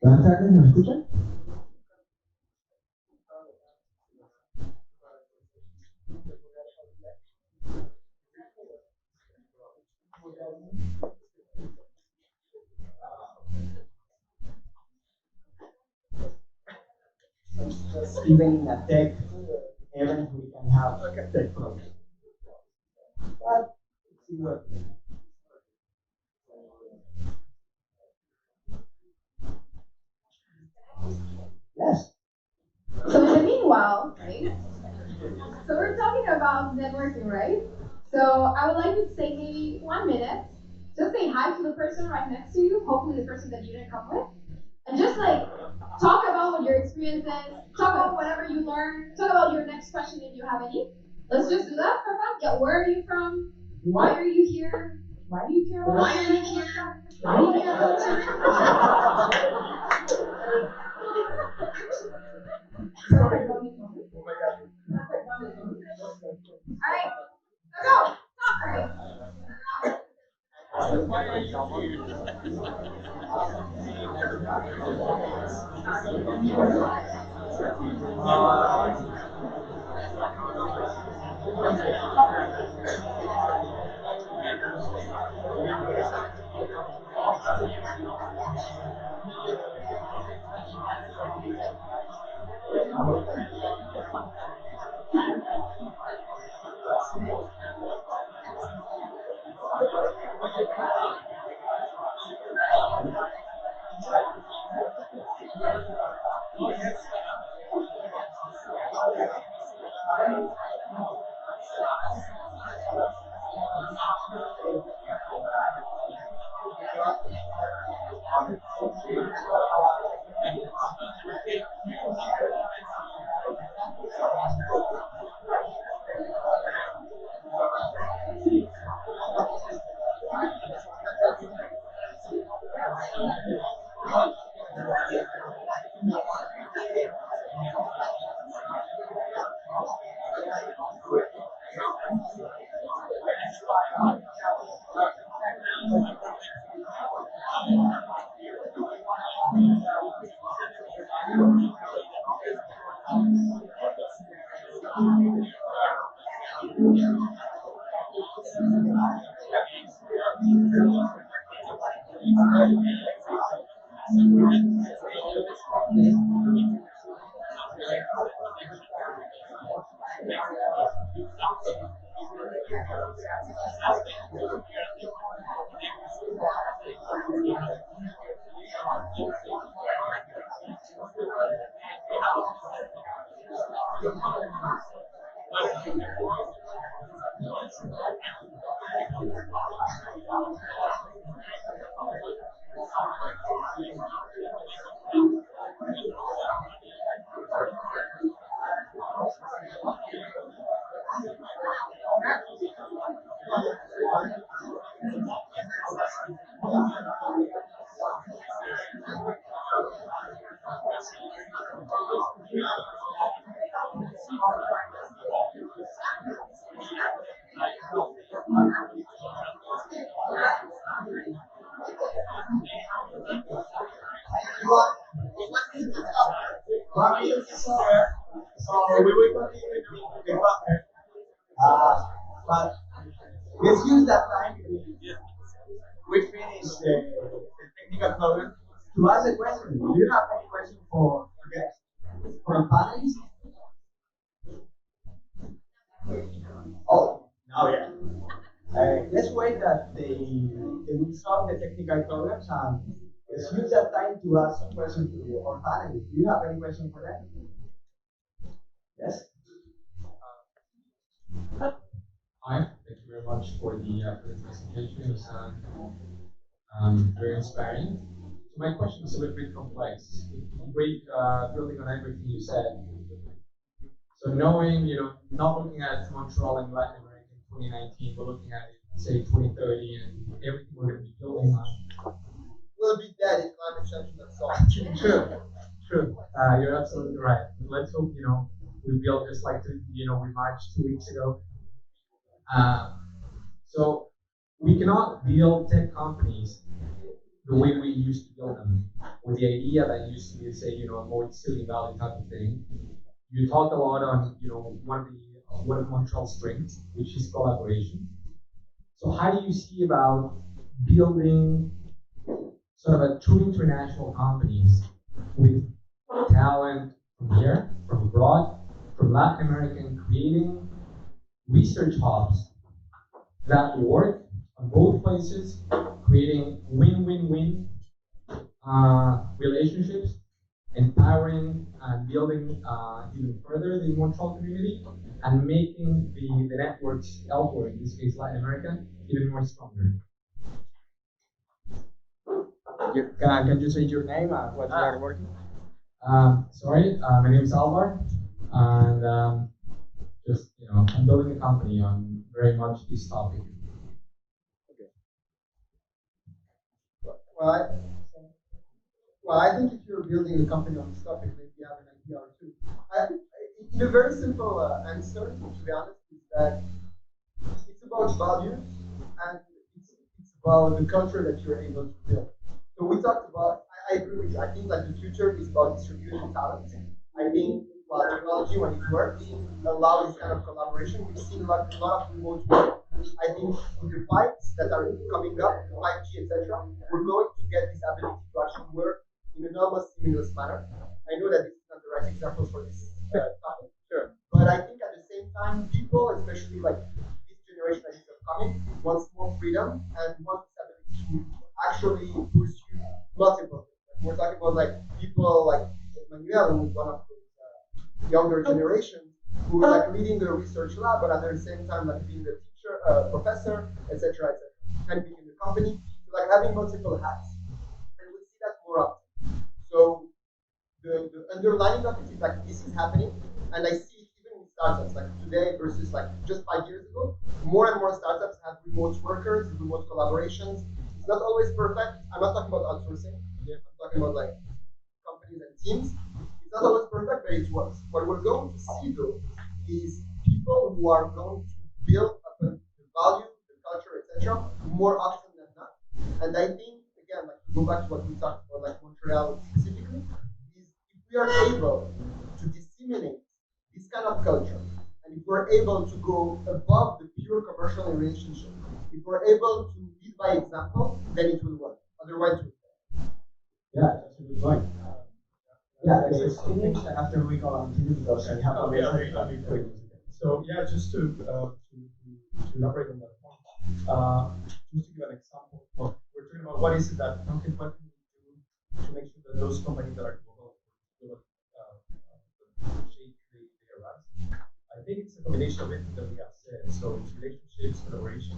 Buenas tardes, ¿nos escuchan? Even in a tech event, we can have tech problems. But it's good. Yes. So in the meanwhile, right? So we're talking about networking, right? So I would like you to take maybe 1 minute, just say hi to the person right next to you, hopefully the person that you didn't come with, and just like talk about what your experience is, talk about whatever you learned, talk about your next question if you have any. Let's just do that for fun. Yeah, where are you from? Why are you here? Why do you care about Why are you here? Why do you care about Alright, let's go. Alright. So we will continue doing the partner. But let's use that time we finish the technical problem to ask a question. Do you have any question for for the panelists? Oh, now yeah. Let's wait that they will solve the technical problems and let's use that time to ask some questions to our panelists. Do you have any question for them? Yes? Hi, thank you very much for the presentation. It was very inspiring. So my question is a little bit complex. Great, building on everything you said. So knowing, not looking at Montreal and Latin America in 2019, but looking at it, say 2030, and everything we're going to be building on. We'll be dead if climate change is not solved. True. You're absolutely right. Let's hope, we built just like, we marched 2 weeks ago. So we cannot build tech companies the way we used to build them, with the idea that used to be, say, a more Silicon Valley type of thing. You talked a lot on, one of Montreal's strengths, which is collaboration. So how do you see about building sort of a true international companies with talent from here, from abroad, from Latin America, and creating research hubs that work on both places, creating win-win-win relationships, empowering and building even further the Montreal community, and making the networks elsewhere, in this case Latin America, even more stronger. Can you say your name and what you are working? Sorry, my name is Alvar, and just I'm building a company on very much this topic. Well, I think if you're building a company on this topic, maybe you have an idea or two. In a very simple answer, to be honest, is that it's about values and it's about the culture that you're able to build. So we talked about, I agree with you. I think that the future is about distributing talent. I think technology, when it works, allows this kind of collaboration. We've seen a lot of remote work. I think with the pipes that are coming up, 5G, etc., we're going to get this ability to actually work in an almost seamless manner. I know that this is not the right example for this topic, Sure. but I think at the same time, people, especially like this generation that is upcoming, wants more freedom and wants this ability to actually pursue multiple things. Like we're talking about like people like Manuel, who's one of those younger generations, who is like leading the research lab, but at the same time like being the teacher, professor, etc., etc., and being in the company. So like having multiple hats, and we see that more often. So the underlying of it is like this is happening, and I see it even in startups like today versus like just 5 years ago. More and more startups have remote workers, remote collaborations. It's not always perfect. I'm not talking about outsourcing. I'm talking about like companies and teams. It's not always perfect, but it works. What we're going to see though is people who are going to build upon the value, the culture, etc., more often than not. And I think again, like to go back to what we talked about, like Montreal specifically, is if we are able to disseminate this kind of culture, and if we're able to go above the pure commercial relationship, if we're able to lead by example, then it will work. Otherwise, it will fail. Yeah, that's a good point. Yeah, let's finish after we go on to because I have a Yeah. So yeah, just to elaborate on that point, just to give an example, well, we're talking about what is it that what can we do to make sure that those companies that are global shape they arise. I think it's a combination of everything that we have said. So it's relationships, collaboration,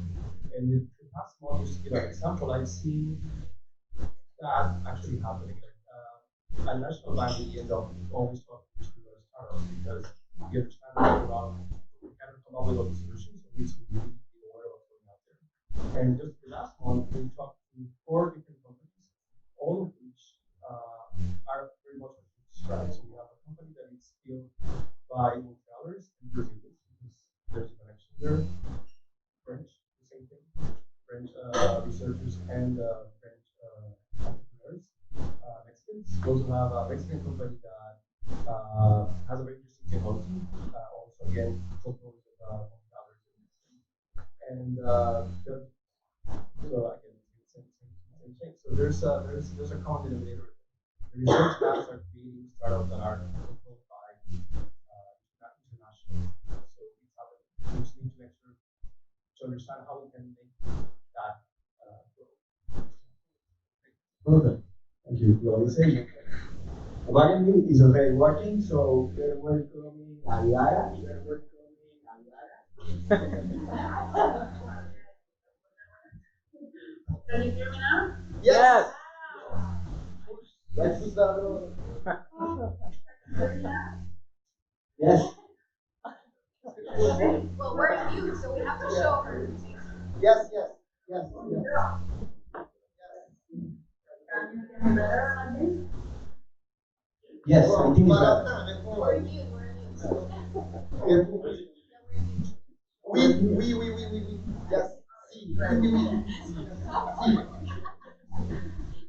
and in the past month, just to give an example, I've seen that actually happening. A national bank at the end of always talking to their startups because you understand that we cannot come up with all the solutions, so we need to be aware of what's going out there. And just the last month, we talked to 4 different companies, all of which are very much described. So we have a company that is built by Montrealers and Brazilians because there's a connection there. French, the same thing. French researchers and French entrepreneurs. Mexicans. We also have a Mexican company that has a very interesting technology. Also, again, composed of Montrealers and Mexicans. And so again, same thing. So there's a common denominator. The research labs are creating startups that are controlled by international. So it's happening. We just need to make sure to understand how we can make that grow. Perfect. Thank you. Well, Wagon is already working, so we're welcoming Ayara. We're welcoming Ayara. Can you hear me now? Yes. Let's start. Yes. Well, we're in mute, so we have to show her. Yes, yes, yes, yes. Can you hear me better like this? Yes, I think it's better. We're in mute, we're in mute. We. Yes. See.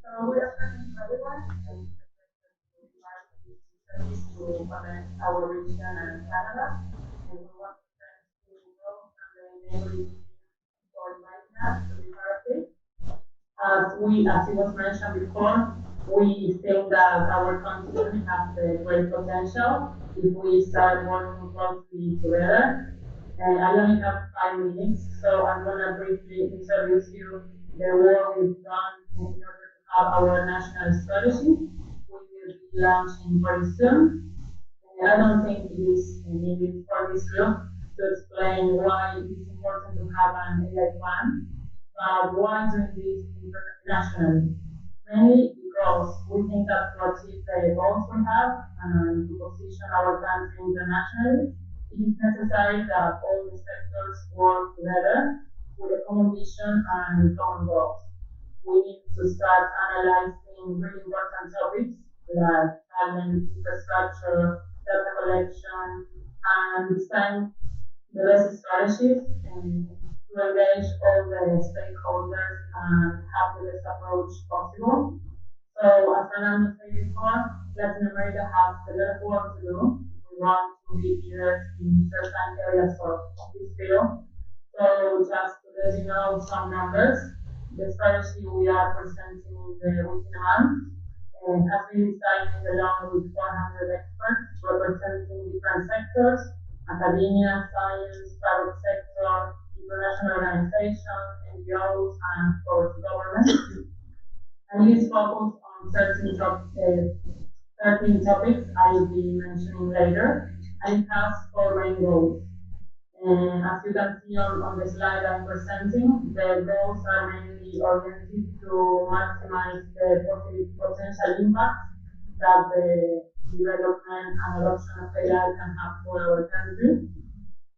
So we are trying everyone and to connect our region and Canada, and we want to grow and enable for lightness to be part of it. As it was mentioned before, we think that our continent has a great potential if we start working closely together. And I only have 5 minutes, so I'm gonna briefly introduce you the work we've done in order to have our national strategy. We will be launching very soon. And I don't think it is needed for this group to explain why it is important to have an AI plan, but why doing this internationally? Mainly because we think that to achieve the goals we have and to position our country internationally, it is necessary that all the sectors work together with a common vision and common goals. We need to start analyzing really important topics like talent, infrastructure, data collection, and design the best strategies and to engage all the stakeholders and have the best approach possible. So as Fernando said before, Latin America has a lot of work to do. We want to be leaders in certain areas of this field. So just to let you know some numbers, the strategy we are presenting within a month has been designed along with 400 experts representing different sectors, academia, science, private sector, international organizations, NGOs, and of course government. And it is focused on 13 topics I will be mentioning later, and it has four main goals. And as you can see on the slide I'm presenting, the goals are mainly oriented to maximize the potential impact that the development and adoption of AI can have for our country,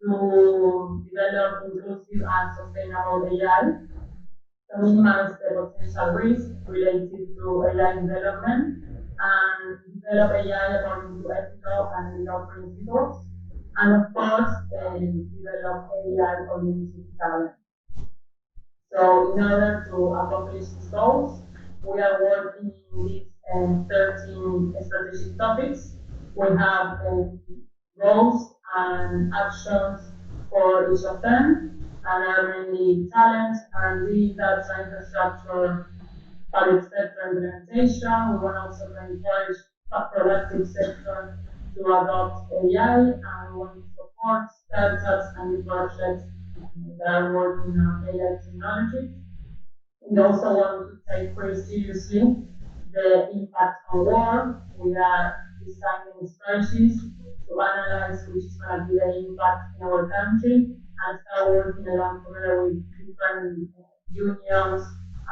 to develop inclusive and sustainable AI, to minimize the potential risk related to AI development, and develop AI according to ethical and legal principles, and of course, develop AI-oriented talent. So in order to accomplish these goals, we are working in these 13 strategic topics. We have goals and actions for each of them, and are mainly talent, R&D, data infrastructure, public sector implementation. We want also to encourage a productive sector to adopt AI, and we want to support startups and new projects that are working on AI technology. We also want to take very seriously the impact on war. We are designing strategies to analyze which is going to be the impact in our country, and start working along together with different unions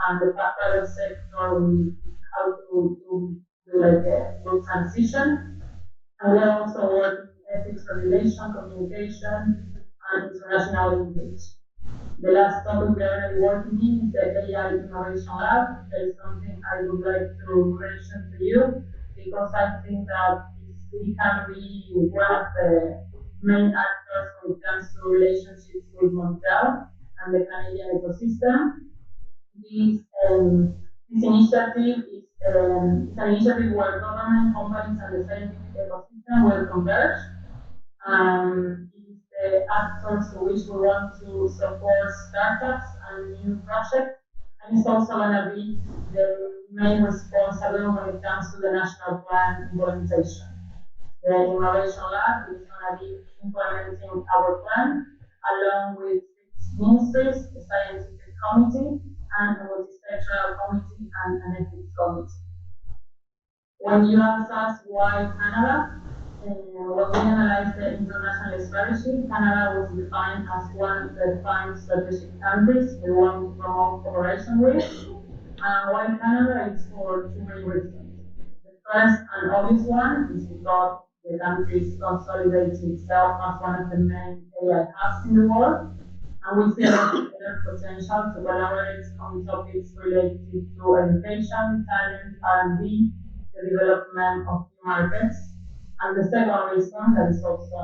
and the private sector with how to do like a good transition. And we are also working in ethics regulation, communication, and international linkage. The last topic we are going to be working in is the AI Innovation Lab. That is something I would like to mention to you, because I think that we can be one of the main actors when it comes to relationships with Montreal and the Canadian ecosystem. This initiative is an initiative where government, companies, and the scientific ecosystem will converge. It is the actors to which we want to support startups and new projects. And it's also going to be the main responsible when it comes to the national plan implementation. The Innovation Lab is going to be implementing our plan along with six ministries, the scientific committee, and a multi-sectoral committee and an ethics committee. When you ask us why Canada, when we analyzed the international strategy, Canada was defined as one of the 5 strategic countries we want to promote cooperation with. Why Canada is for 2 main reasons. The first and obvious one is because the country is consolidating itself as one of the main AI hubs in the world, and we see a lot of potential to collaborate on topics related to education, talent, R&D, the development of new markets. And the second reason that is also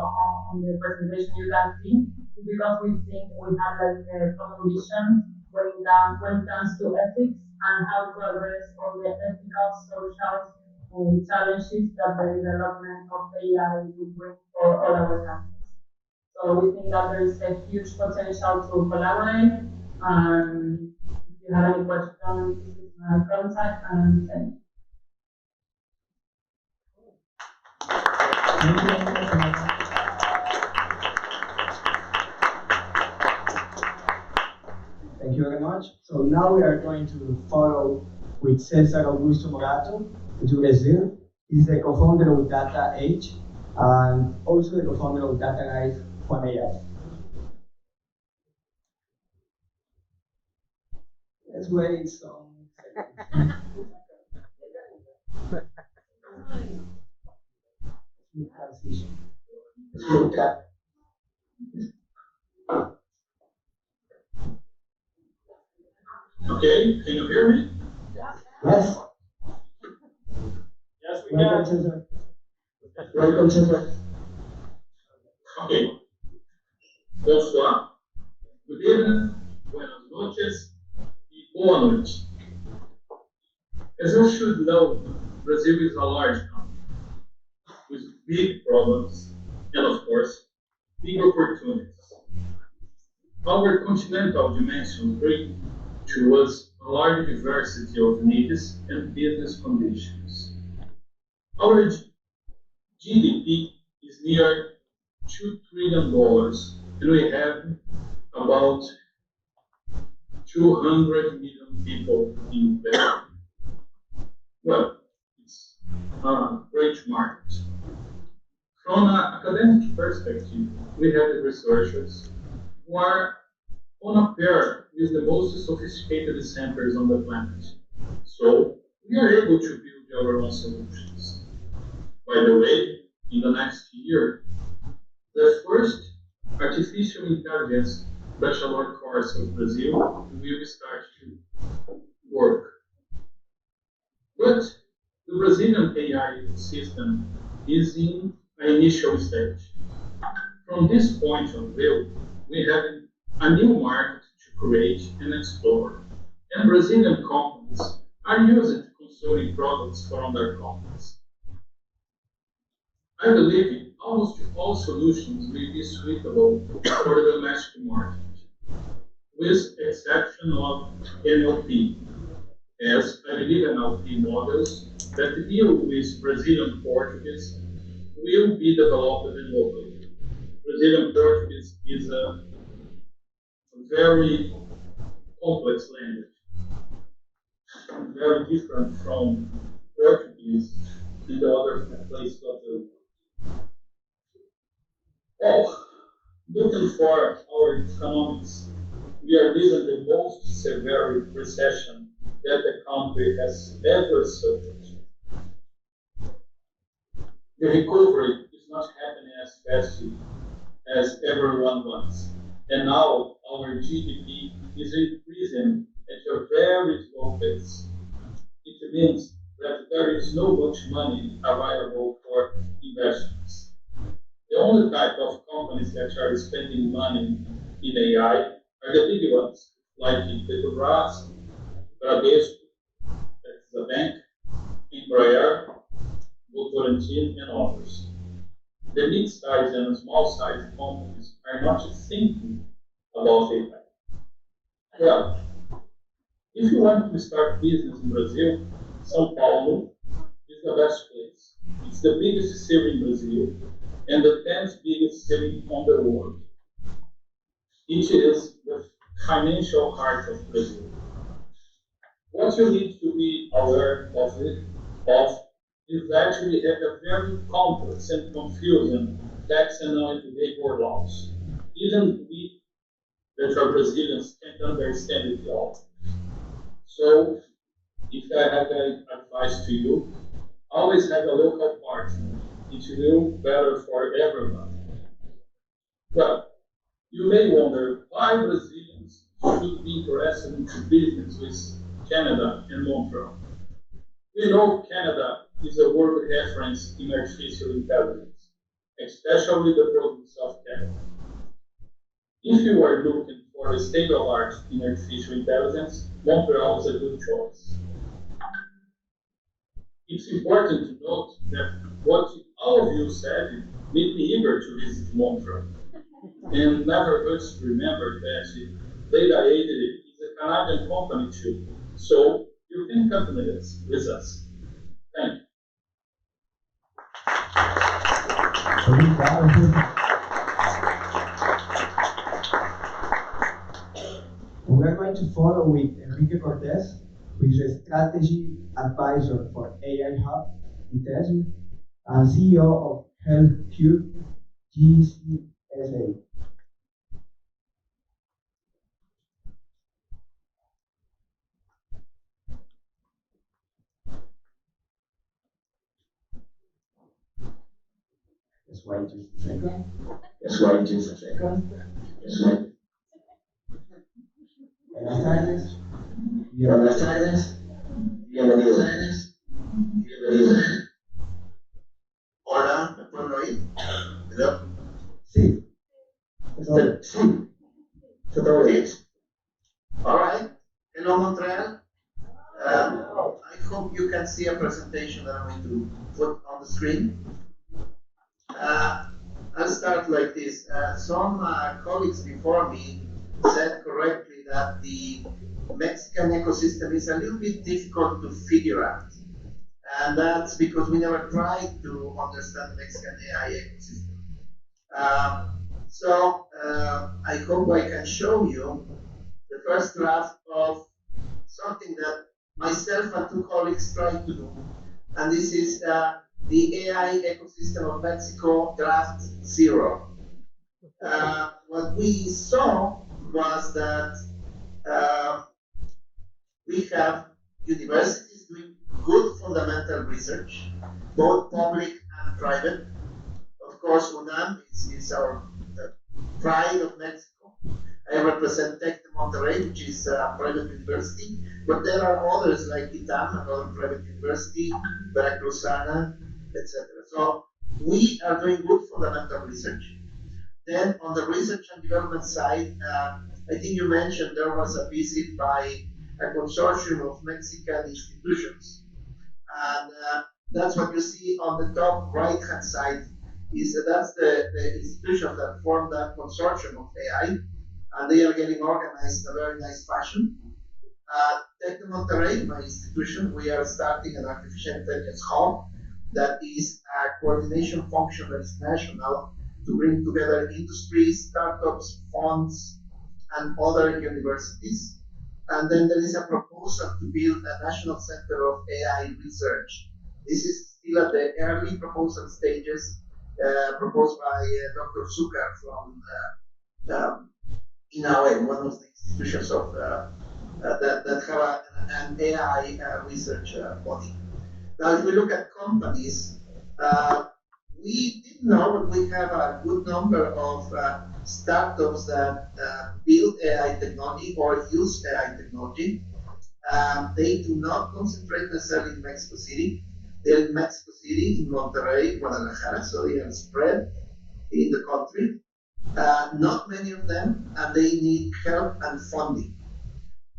on the presentation you can see is because we think we have like a common vision when it comes to ethics and how to address all the ethical, social challenges that the development of AI will bring for all our countries. So we think that there is a huge potential to collaborate. And if you have any questions, this is my contact, and thank you. Thank you very much. So now we are going to follow with Cesar Augusto Morato, to Brazil. He's the co-founder of Data Age and also the co-founder of Data Guys for AI. Let's wait some seconds. Transition. Okay, can you hear me? Yes. Yes, we Welcome, can. Cesar. Welcome, Cesar. Okay. Bonsoir. Good evening. Buenas noches. Y boa noite. As you should know, Brazil is a large country with big problems and, of course, big opportunities. Our continental dimension brings to us a large diversity of needs and business conditions. Our GDP is near $2 trillion, and we have about 200 million people in there. Well, it's a great market. From an academic perspective, we have the researchers who are on a pair with the most sophisticated centers on the planet. So we are able to build our own solutions. By the way, in the next year, the first artificial intelligence bachelor course of Brazil will start to work. But the Brazilian AI system is in an initial stage. From this point of view, we have a new market to create and explore. And Brazilian companies are used to consuming products from other companies. I believe almost all solutions will be suitable for the domestic market, with exception of NLP, as I believe NLP models that deal with Brazilian Portuguese will be developed locally. Brazilian Portuguese is a very complex language, very different from Portuguese in the other places of the world. Well, looking for our economics, we are living the most severe recession that the country has ever suffered. The recovery is not happening as fast as everyone wants. And now our GDP is increasing at a very slow pace. It means that there is no much money available for investments. The only type of companies that are spending money in AI are the big ones, like Petrobras, Bradesco, that's the bank, Embraer, Votorantim, and others. The mid-sized and small-sized companies are not thinking about AI. Well, if you want to start business in Brazil, São Paulo is the best place. It's the biggest city in Brazil and the 10th biggest city on the world. It is the financial heart of Brazil. What you need to be aware of is that we have a very complex and confusing tax and labor laws. Even we that are Brazilians can't understand it all. So, if I have an advice to you, always have a local partner. It will be better for everyone. Well, you may wonder why Brazilians should be interested in business with Canada and Montreal. We know Canada is a world reference in artificial intelligence, especially the province of Canada. If you are looking for a state of art in artificial intelligence, Montreal is a good choice. It's important to note that what all of you said made me eager to visit Montreal. And never hurts to remember that Data Aid is a Canadian company too, so you can come with us. Thank you. We are going to follow with Enrique Cortez, who is a strategy advisor for AI Hub Itesm and CEO of HealthCube GCSA. Just wait just a second. Just wait just a second. Just wait. Buenas tardes. Buenas tardes. Bienvenidos. Bienvenidos. Hola, ¿me pueden oír? ¿Hello? Sí. Sí. ¿Se todo bien? All right. Hello, Montreal. I hope you can see a presentation that I'm going to put on the screen. I'll start like this. Some colleagues before me said correctly that the Mexican ecosystem is a little bit difficult to figure out. And that's because we never tried to understand the Mexican AI ecosystem. I hope I can show you the first draft of something that myself and two colleagues tried to do. And this is the AI ecosystem of Mexico draft 0. What we saw was that we have universities doing good fundamental research, both public and private. Of course, UNAM is our pride of Mexico. I represent Tec de Monterrey, which is a private university, but there are others like ITAM, another private university, Veracruzana, etc. So we are doing good fundamental research. Then on the research and development side, I think you mentioned there was a visit by a consortium of Mexican institutions. And that's what you see on the top right-hand side. That's the institutions that form that consortium of AI, and they are getting organized in a very nice fashion. Tec de Monterrey, my institution, we are starting an artificial intelligence hub that is a coordination function that is national to bring together industries, startups, funds, and other universities. And then there is a proposal to build a national center of AI research. This is still at the early proposal stages, proposed by Dr. Zucker from INAUE, one of the institutions of that have an AI research body. Now, if we look at companies, we didn't know, but we have a good number of startups that build AI technology or use AI technology. They do not concentrate necessarily in Mexico City. They're in Mexico City, in Monterrey, Guadalajara, so they are spread in the country. Not many of them, and they need help and funding.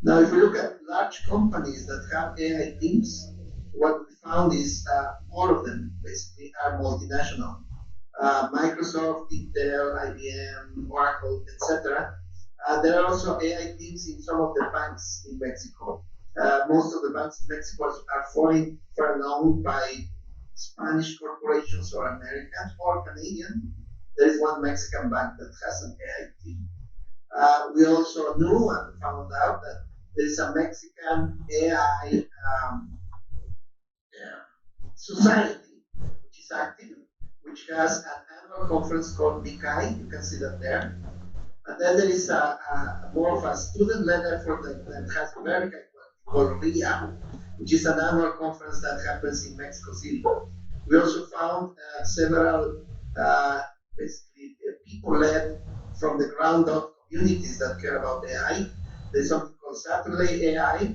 Now, if we look at large companies that have AI teams, what we found is all of them basically are multinational. Microsoft, Intel, IBM, Oracle, etc. There are also AI teams in some of the banks in Mexico. Most of the banks in Mexico are foreign owned by Spanish corporations or American or Canadian. There is one Mexican bank that has an AI team. We also knew and found out that there is a Mexican AI society which is active, which has an annual conference called MICAI. You can see that there. And then there is a more of a student-led effort that has very high quality called RIA, which is an annual conference that happens in Mexico City. We also found several basically people-led from the ground up communities that care about AI. There's something called Saturday AI,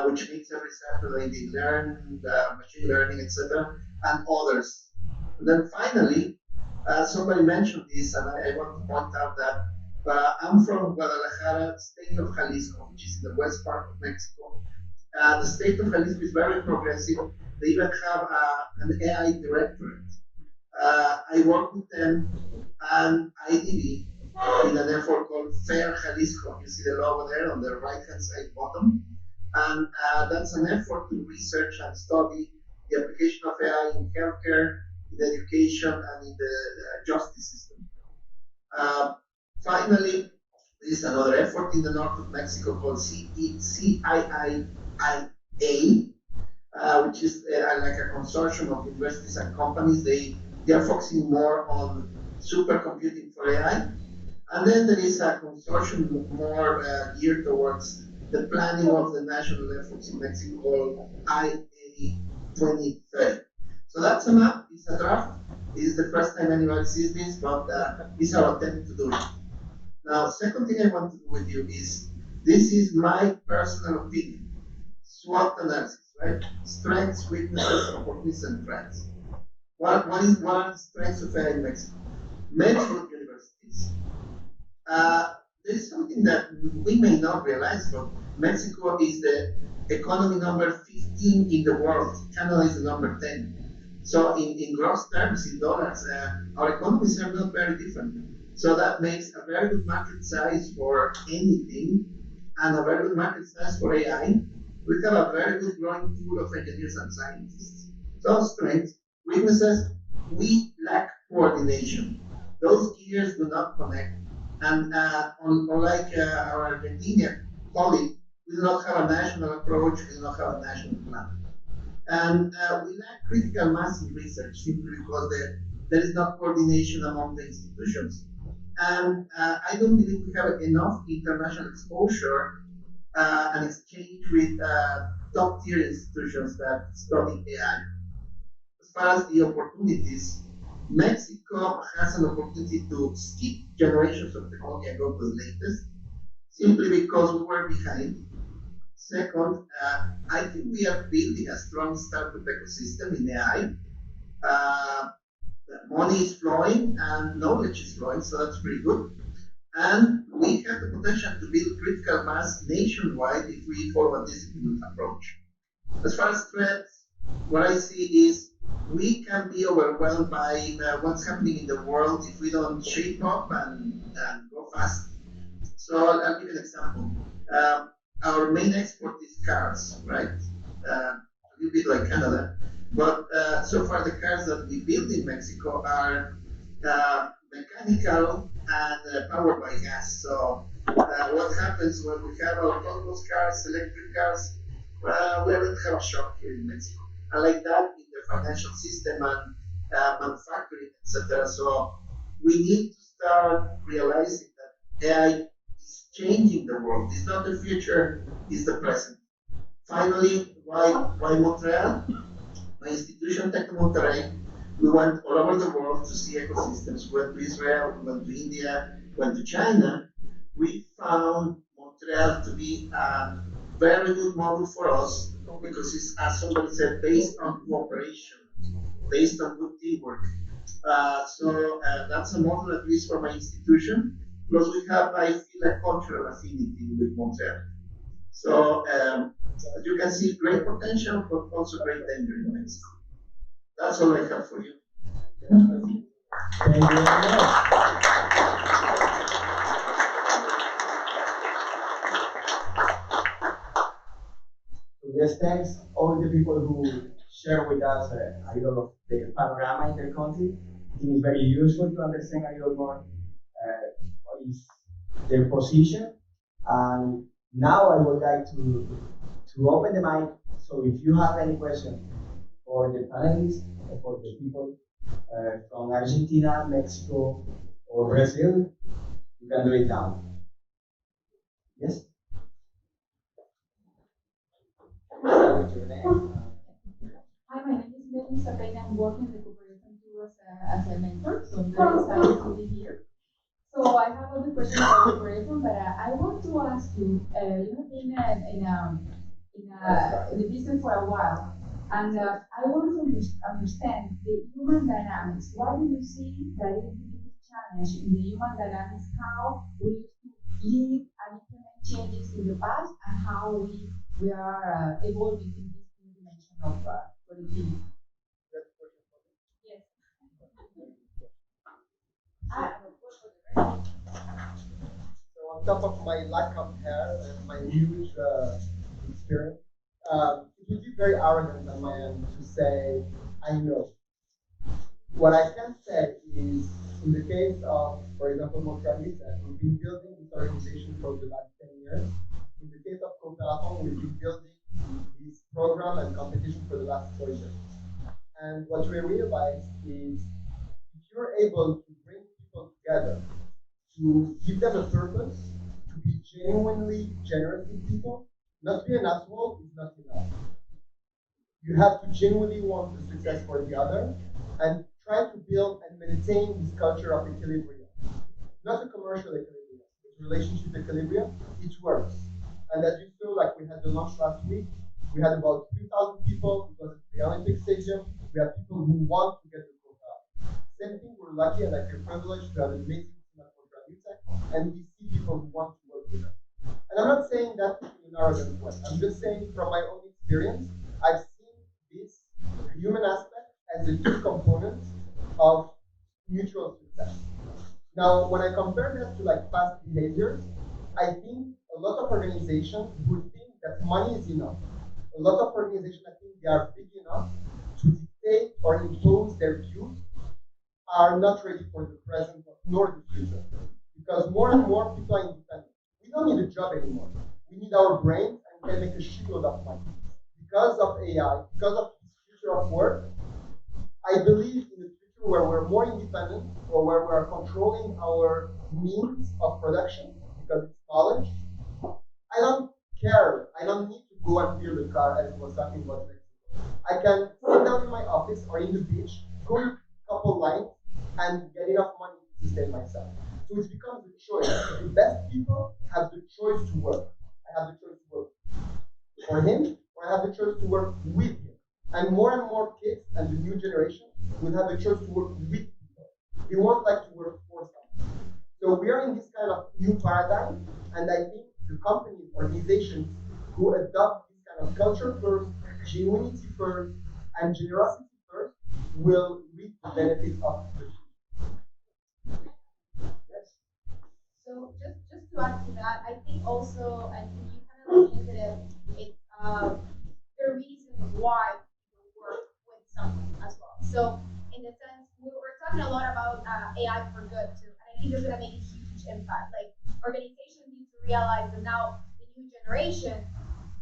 which means every Saturday they learn machine learning, etc., and others. And then finally, somebody mentioned this, and I want to point out that I'm from Guadalajara, state of Jalisco, which is in the west part of Mexico. The state of Jalisco is very progressive. They even have an AI directorate. I work with them and IDB in an effort called Fair Jalisco. You see the logo there on the right-hand side bottom. And that's an effort to research and study the application of AI in healthcare, in education, and in the justice system. Finally, there is another effort in the north of Mexico called CIIIA, which is like a consortium of universities and companies. They are focusing more on supercomputing for AI. And then there is a consortium more geared towards the planning of the national efforts in Mexico called IA 2030. So that's a map, it's a draft. This is the first time anybody sees this, but it's our attempt to do it. Now, second thing I want to do with you is, this is my personal opinion. SWOT analysis, right? Strengths, weaknesses, opportunities, and threats. What are the strengths of AI in Mexico? Many good universities. There is something that we may not realize, but Mexico is the economy number 15 in the world. Canada is the number 10. So in gross terms, in dollars, our economies are not very different. So that makes a very good market size for anything and a very good market size for AI. We have a very good growing pool of engineers and scientists. So strengths, weaknesses, we lack coordination. Those gears do not connect. And unlike our Argentinian colleague, we do not have a national approach, we do not have a national plan. And we lack critical mass in research simply because there is not coordination among the institutions. And I don't believe we have enough international exposure and exchange with top tier institutions that study AI. As far as the opportunities, Mexico has an opportunity to skip generations of technology and go to the latest simply because we were behind. Second, I think we are building a strong startup ecosystem in AI. Money is flowing and knowledge is flowing, so that's pretty good. And we have the potential to build critical mass nationwide if we follow a disciplined approach. As far as threats, what I see is we can be overwhelmed by what's happening in the world if we don't shape up and go fast. So I'll give you an example. Our main export is cars, right? A little bit like Canada. But so far, the cars that we build in Mexico are mechanical and powered by gas. So what happens when we have autonomous cars, electric cars? We are going to have a shock here in Mexico. And like that in the financial system and manufacturing, etc. So we need to start realizing that AI is changing the world. It's not the future, it's the present. Finally, why Montreal? My institution, Tech Monterrey, we went all over the world to see ecosystems. We went to Israel, we went to India, went to China. We found Montreal to be a very good model for us because it's, as somebody said, based on cooperation, based on good teamwork. So that's a model, at least for my institution. Plus, we have, I feel, a cultural affinity with Montreal. So, as you can see, great potential, but also great danger in Mexico. That's all I have for you. Thank you very much. Yes, thanks all the people who share with us a little of the panorama in their country. I think it's very useful to understand a little more what is their position. And now I would like to open the mic. So if you have any question for the panelists or for the people from Argentina, Mexico, or Brazil, you can do it now. Yes? Start with your name. Hi, my name is Melissa Payne. I'm working in the corporation too as a mentor, so I'm very excited to be here. So I have other questions about the corporation, but I want to ask you, you have been in the business for a while, and I want to understand the human dynamics. What do you see that is the biggest challenge in the human dynamics? How we used to lead and implement changes in the past, and how we are evolving in this new dimension of productivity. Yes. So on top of my lack of hair and my huge experience, it would be very arrogant on my end to say I know. What I can say is, in the case of, for example, Montreal, we've been building this organization for the last 10 years. In the case of Cooperaton, we've been building this program and competition for the last 4 years. And what we realized is if you're able to bring people together, to give them a purpose, to be genuinely generous with people, not be an asshole is not enough. You have to genuinely want the success for the other and try to build and maintain this culture of equilibrium. Not a commercial equilibrium, but relationship equilibrium, it works. And as you saw, like we had the launch last week, we had about 3,000 people. It was at the Olympic Stadium. We have people who want to get the quota. Same thing, we're lucky and like we're privileged to have an amazing team at Montreal, and we see people who want to work with us. And And I'm not saying that in an arrogant way. I'm just saying from my own experience, I've seen this human aspect as a key component of mutual success. Now, when I compare that to like past behaviors, I think a lot of organizations would think that money is enough. A lot of organizations, I think they are big enough to dictate or impose their views, are not ready for the present nor the future. Because more and more people are independent. We don't need a job anymore. We need our brains and we can make a shitload of money. Because of AI, because of this future of work, I believe in a future where we're more independent or where we're controlling our means of production because it's knowledge. I don't care. I don't need to go and build a car as I was talking about next. I can sit down in my office or in the beach, go a couple lines, and get enough money to sustain myself. So it becomes a choice. The best people have the choice to work. I have the choice to work for him, or I have the choice to work with him. And more kids and the new generation will have the choice to work with people. They won't like to work for someone. So we are in this kind of new paradigm, and I think the companies, organizations who adopt this kind of culture first, genuinity first, and generosity first will reap the benefits of the future. Yes. So just to add to that, I think also, and you kind of like hinted at it, the reason why you work with someone as well. So in the sense, we're talking a lot about AI for good too, and I think it's gonna make a huge impact. Like organizations need to realize that now the new generation,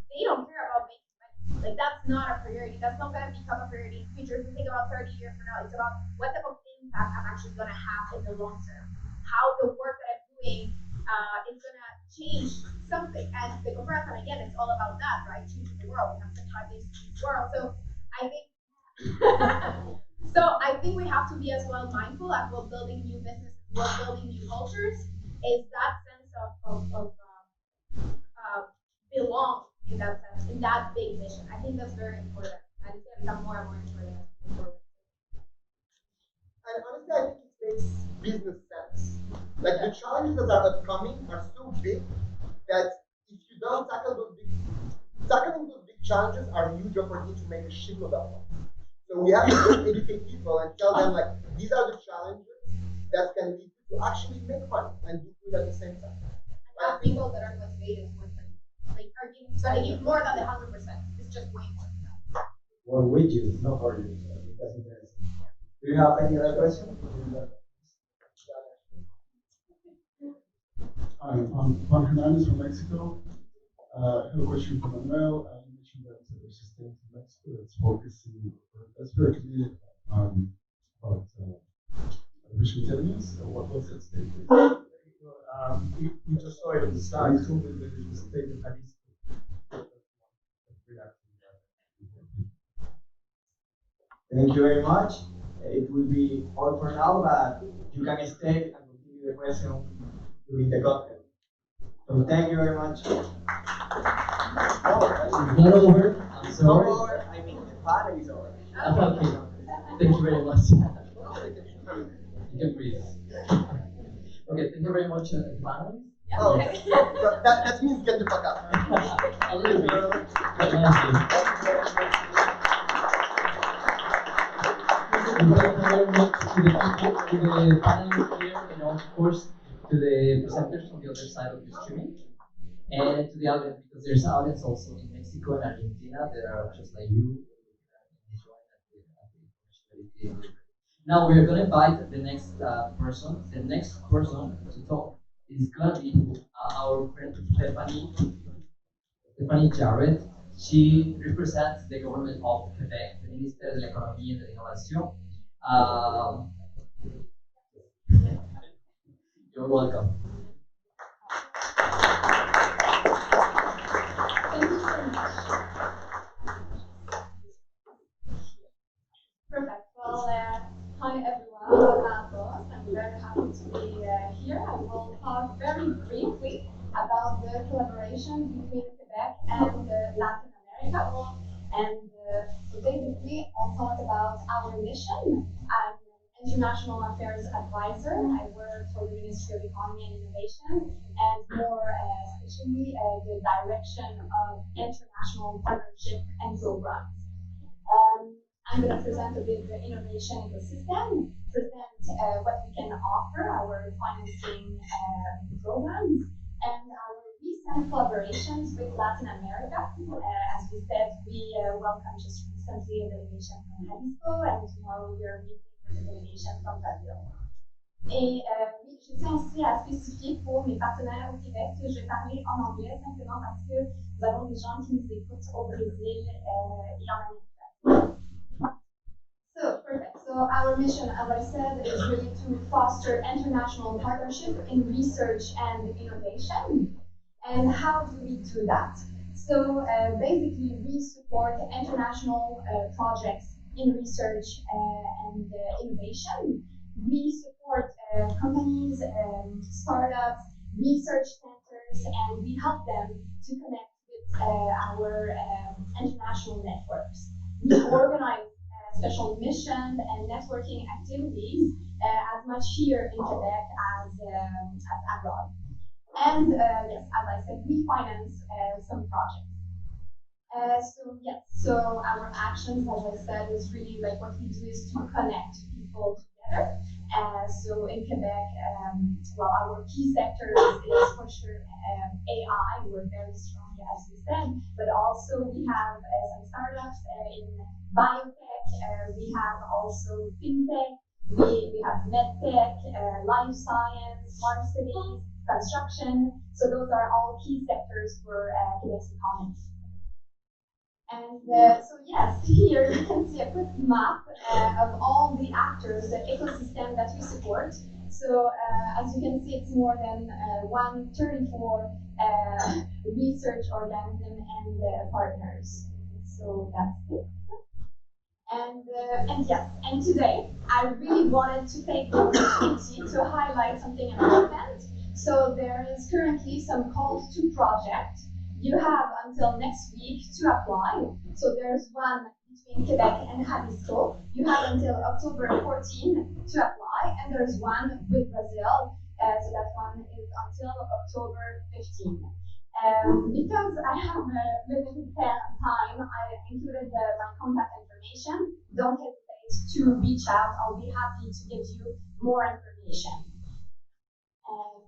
they don't care about making money. Like that's not a priority. That's not gonna become a priority in the future. If you think about 30 years from now, it's about what type of impact I'm actually gonna have in the long term. How the work that I'm doing is gonna change something. And the comparison again, it's all about that, right? Changing the world. We have such high days to change the world. So I think so I think we have to be as well mindful as we're building new businesses, we're building new cultures, is that sense of belong in that sense, in that big mission. I think that's very important. And it's gonna become more and more important as we move forward. And honestly, I think it makes business sense. Like the challenges that are upcoming are so big that if you don't tackling those big challenges are a huge opportunity to make a shitload of money. So we have to educate people and tell them like these are the challenges that can lead you to actually make money and do good at the same time. And have people that are motivated for things. Like are gonna give more than the 100%. It's just way more than that. Or with you, not for you. So I think that's interesting. Do you have any other question? Hi, I'm Juan Hernandez from Mexico. I have a question for Manuel. You mentioned that there's a state in Mexico that's focusing, that's very committed about artificial intelligence. What's that state? We just saw it on the slides. So there is a state in Jalisco. Thank you very much. It will be all for now, but you can stay and continue the question during the cocktail. So thank you very much. It's not over. I'm sorry. Not over. I mean, the panel is over. Okay. Thank you very much. You can breathe. Okay, thank you very much, panelists. Oh, so that means get the fuck up. A little bit. Thank you very much to the people, to the panelists here, and of course to the presenters on the other side of the streaming, and to the audience, because there's audience also in Mexico and Argentina that are just like you. Now we're going to invite the next person. The next person to talk is going to be our friend Stephanie Jarrett. She represents the government of Quebec, the Ministère de l'Économie et de l'Innovation. You're welcome. Thank you so much. Perfect. Well, hi everyone. I'm very happy to be here. I will talk very briefly about the collaboration between Quebec and Latin America. And so basically, I'll talk about our mission and international affairs advisor. I work for the Ministry of Economy and Innovation, and more especially the direction of international partnership and programs. I'm going to present a bit the innovation ecosystem, present what we can offer, our financing programs, and our recent collaborations with Latin America. As we said, we welcomed just recently a delegation from Mexico, and tomorrow we are meeting with a delegation from Brazil. Et oui, je tiens aussi à spécifier pour mes partenaires au Québec que je vais parler en anglais simplement parce que nous avons des gens qui nous écoutent au Brésil et en Amérique. So, perfect. So our mission, as I said, is really to foster international partnership in research and innovation. And how do we do that? So basically, we support international projects in research and innovation. We support companies, startups, research centers, and we help them to connect with our international networks. We organize special mission and networking activities as much here in Quebec as abroad. And yes, as I said, we finance some projects. So our actions, as I said, is really like what we do is to connect people together. So in Quebec, well, our key sector is for sure AI. We're very strong, as you said, but also we have some startups in biotech. We have also fintech. We have medtech, life science, smart cities, construction. So those are all key sectors for Quebec's economy. And so yes, here you can see a quick map of all the actors, the ecosystem that we support. So as you can see, it's more than 134 research organisms and partners. So that's it. And yes, and today I really wanted to take the opportunity to highlight something important. So there is currently some calls to project. You have until next week to apply. So there's one between Quebec and Jalisco. You have until October 14 to apply, and there's one with Brazil. So that one is until October 15. Because I have a limited time, I included my contact information. Don't hesitate to reach out. I'll be happy to give you more information.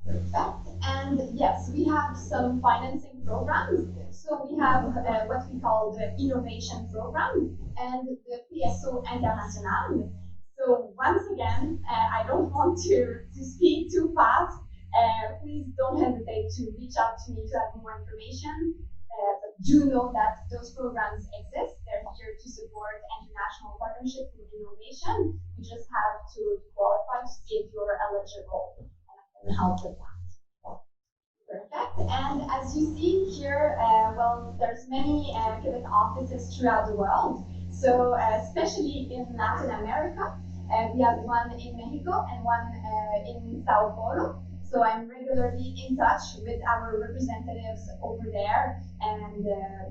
Perfect. And yes, we have some financing programs. So we have what we call the innovation program and the PSO International. So once again, I don't want to speak too fast. Please don't hesitate to reach out to me to have more information. But do know that those programs exist. They're here to support international partnerships in innovation. You just have to qualify to see if you're eligible, and I can help with that. Perfect. And as you see here, well, there's many Quebec offices throughout the world. So especially in Latin America, we have one in Mexico and one in Sao Paulo. So I'm regularly in touch with our representatives over there, and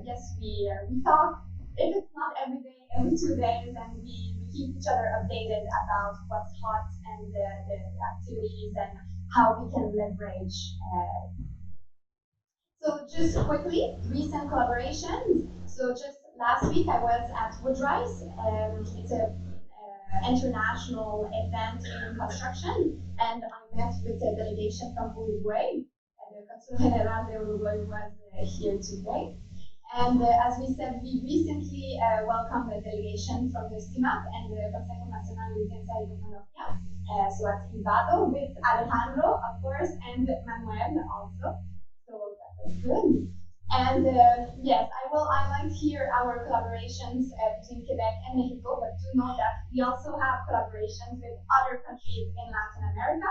yes, we talk. If it's not every day, every 2 days, and we keep each other updated about what's hot and the activities and how we can leverage. So just quickly, recent collaborations. So just last week I was at Woodrise. It's a international event in construction, and I met with a delegation from Uruguay. The Consul General de Uruguay was here today. And as we said, we recently welcomed a delegation from the CIMAP and the Consejo Nacional de Ciencia y Tecnología, so at Invado with Alejandro, of course, and Manuel also. So that was good. And yes, I will highlight here our collaborations between Quebec and Mexico, but do know that we also have collaborations with other countries in Latin America.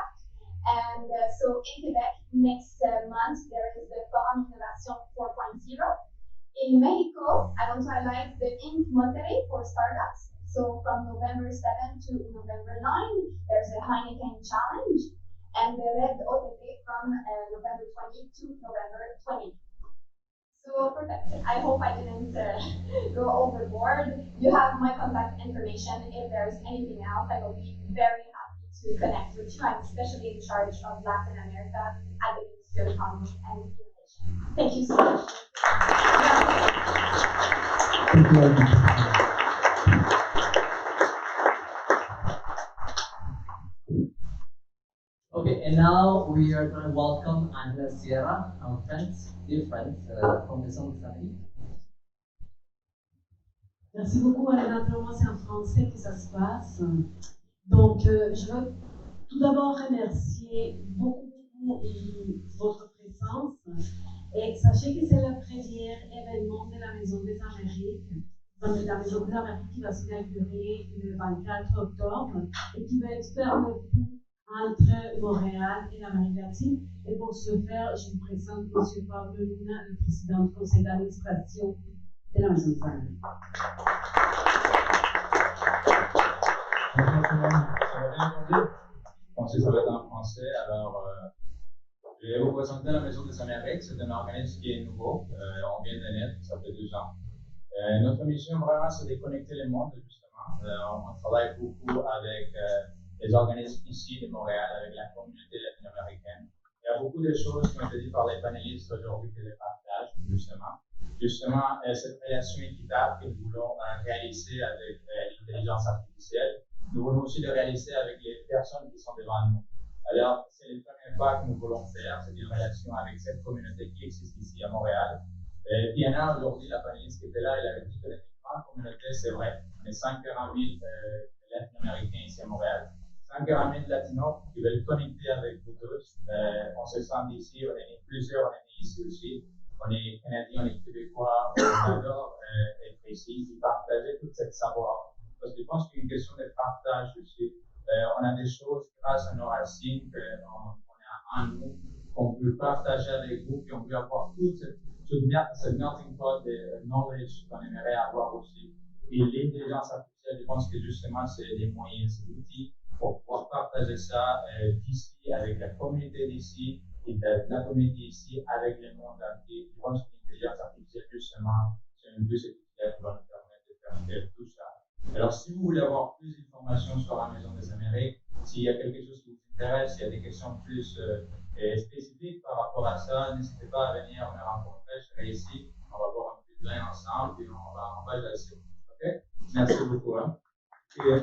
And so in Quebec, next month, there is the Forum Innovation 4.0. In Mexico, I want to highlight the Inc. Monterrey for startups. So from November 7 to November 9, there's a Heineken Challenge, and the Red OTT from November 20 to November 20. So perfect. I hope I didn't go overboard. You have my contact information. If there's anything else, I will be very happy to connect with you. I'm especially in charge of Latin America at the Ministry of Economy and Innovation. Thank you so much. Thank you very much. Okay, and now we are going to welcome Angela Sierra, our friends, dear friends from the South Amérique. Merci beaucoup, Alena. Pour moi, c'est en français que ça se passe. Donc, je veux tout d'abord remercier beaucoup votre présence. Et sachez que c'est le premier événement de la Maison des Amériques. La Maison des Amériques qui va s'inaugurer le 24 octobre et qui va être permis entre Montréal et l'Amérique latine. Et pour ce faire, je vous présente M. Paul Molina, le président du conseil d'administration de la Maison des Amériques. Bonjour tout le monde, ça va bien aujourd'hui? Je pense que ça va être en français. Alors, je vais vous présenter la Maison des Amériques. C'est un organisme qui est nouveau. On vient de naître, ça fait 2 ans. Notre mission vraiment, c'est de connecter le monde, justement. On travaille beaucoup avec les organismes ici de Montréal, avec la communauté latino-américaine. Il y a beaucoup de choses qui ont été dites par les panélistes aujourd'hui que je partage, justement. Justement, cette relation équitable que nous voulons réaliser avec l'intelligence artificielle, nous voulons aussi le réaliser avec les personnes qui sont devant nous. Alors, c'est le premier pas que nous voulons faire, c'est une relation avec cette communauté qui existe ici à Montréal. Diana, aujourd'hui, la panéliste qui était là, elle avait dit que la grande communauté, c'est vrai, on est 140 000 latino-américains ici à Montréal, 140 000 latinos qui veulent connecter avec vous tous. On se sent ici, on est né plusieurs, on est né ici aussi. On est Canadiens, on est Québécois, on adore être ici et partager tout ce savoir. Parce que je pense qu'il y a une question de partage aussi. On a des choses grâce à nos racines qu'on a en nous, qu'on peut partager avec vous, puis on peut avoir tout ce melting pot de knowledge qu'on aimerait avoir aussi. Et l'intelligence artificielle, je pense que justement, c'est des moyens, c'est l'outil pour pouvoir partager ça d'ici, avec la communauté d'ici, et de la communauté ici, avec le monde entier. Je pense que l'intelligence artificielle, justement, c'est un peu cet outil qui va nous permettre de faire tout ça. Alors, si vous voulez avoir plus d'informations sur la Maison des Amériques, s'il y a quelque chose qui vous intéresse, s'il y a des questions plus spécifiques par rapport à ça, n'hésitez pas à venir me rencontrer. Je serai ici, on va boire un petit vin ensemble et on va jaser. OK? Merci beaucoup. Hein? Et,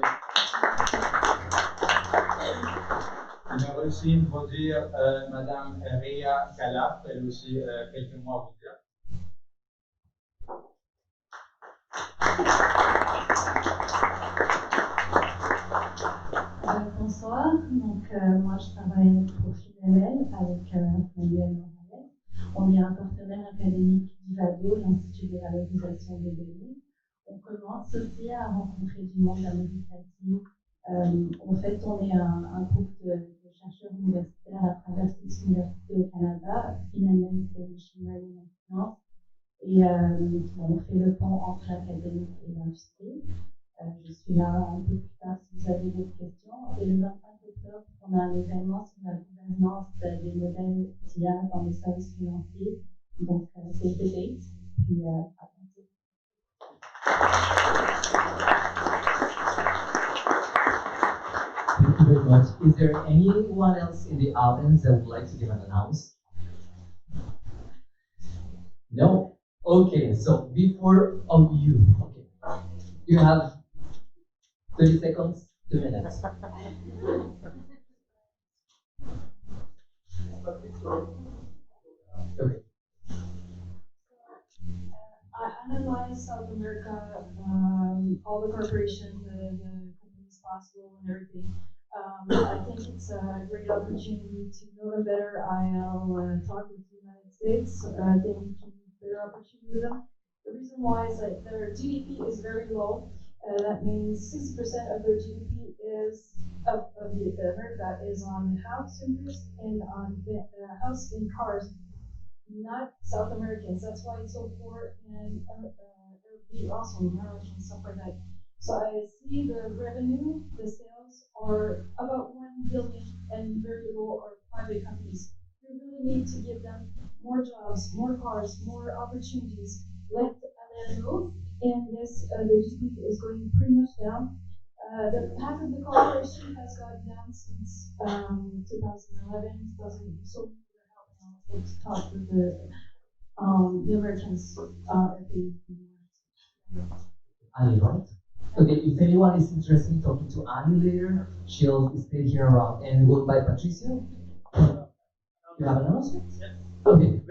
j'aimerais aussi introduire Madame Ria Calaf, elle aussi quelques mots à vous dire. Bonsoir, donc moi je travaille pour FINEL avec Manuel Morales. On est un partenaire académique d'IVADO, l'Institut de valorisation des données. On commence aussi à rencontrer du monde d'Amérique latine. En fait, on est un groupe de chercheurs universitaires à travers toutes les universités au Canada, FINEL fait machine learning en finance, et on fait le pont entre l'académique et l'industrie. Je suis là un peu plus tard si vous avez d'autres questions. Et le 25 octobre, on a un événement sur la gouvernance des modèles d'IA dans les services financiers. Donc, c'est le date. Puis, à bientôt. Thank you very much. Is there anyone else in the audience that would like to give an announce? No? Okay, so before you, okay, you have 30 seconds, 2 minutes. Okay. I analyze South America, all the corporations, the companies possible and everything. I think it's a great opportunity to know them better. I'll talk with the United States. I think we can better opportunity with them. The reason why is that their GDP is very low. That means 60% of their GDP is of America is on house interest and on house and cars, not South Americans. That's why it's so poor and also Americans, stuff like that. So I see the revenue, the sales are about 1 billion and very low are private companies. We really need to give them more jobs, more cars. cars, more opportunities. Let them move, and yes, the GDP is going pretty much down. The path of the corporation has gone down since 2011, 2000. So we're helping also to talk with the merchants if they Annie, right? Okay, if anyone is interested in talking to Annie later, she'll stay here around. And we'll by Patricia. You have an announcement? Yes. Okay.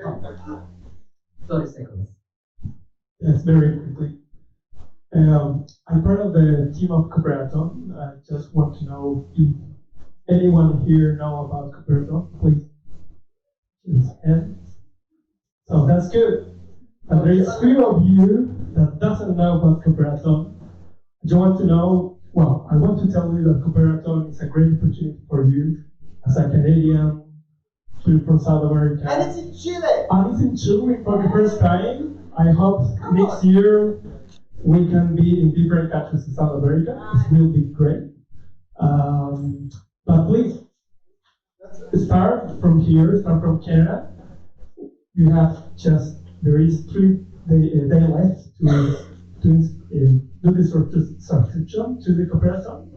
30 seconds. Yes, very quickly. I'm part of the team of Cooperaton. I just want to know if anyone here know about Cooperaton, please. And so that's good. And there is few of you that doesn't know about Cooperaton. I just want to know, well, I want to tell you that Cooperaton is a great opportunity for you as a Canadian from South America. And it's in Chile! And it's in Chile for the first time. I hope next year we can be in different countries in South America. It will be great. But please, start from here, start from Canada. You have just, there is 3 days left to do this subscription to the Cooperaton.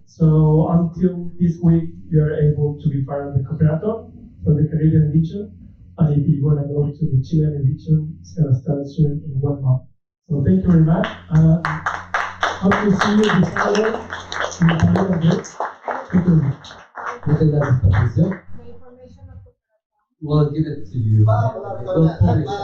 So until this week, you are able to be part of the Cooperaton for the Canadian edition. And if you want to go to the Chilean edition, it's going to start soon in 1 month. So thank you very much. Hope to see you this Saturday in the Canadian group. Thank you very much. Patricia. We'll give it to you. We'll publish it.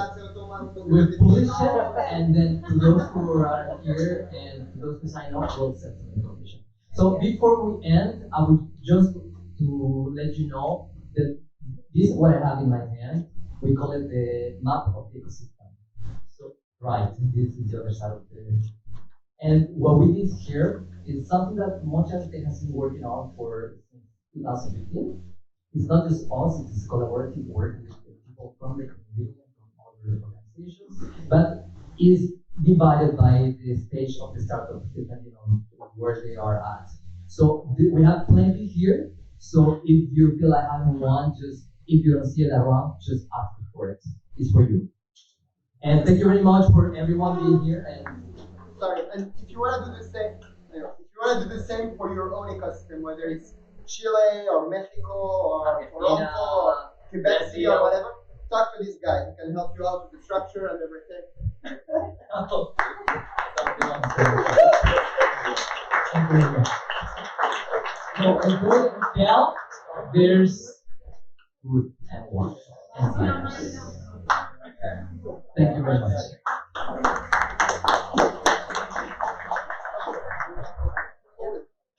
We'll publish it, and then to those who are here and to those who sign up, we'll send some information. So before we end, I would just to let you know that this is what I have in my hand. We call it the map of the ecosystem. So, right, this is the other side of the. And what we did here is something that Montreal has been working on for 2015. It's not just us, it's collaborative work with people from the community and from other organizations, but is divided by the stage of the startup depending on where they are at. So we have plenty here. So if you feel like having one, just if you don't see it around, just ask for it. It's for you. And thank you very much for everyone being here. And sorry, and if you want to do the same, if you want to do the same for your own ecosystem, whether it's Chile or Mexico or Toronto or Quebec City or whatever, talk to this guy. He can help you out with the structure and everything. So in Montreal, there's food and water and science. Thank you very much.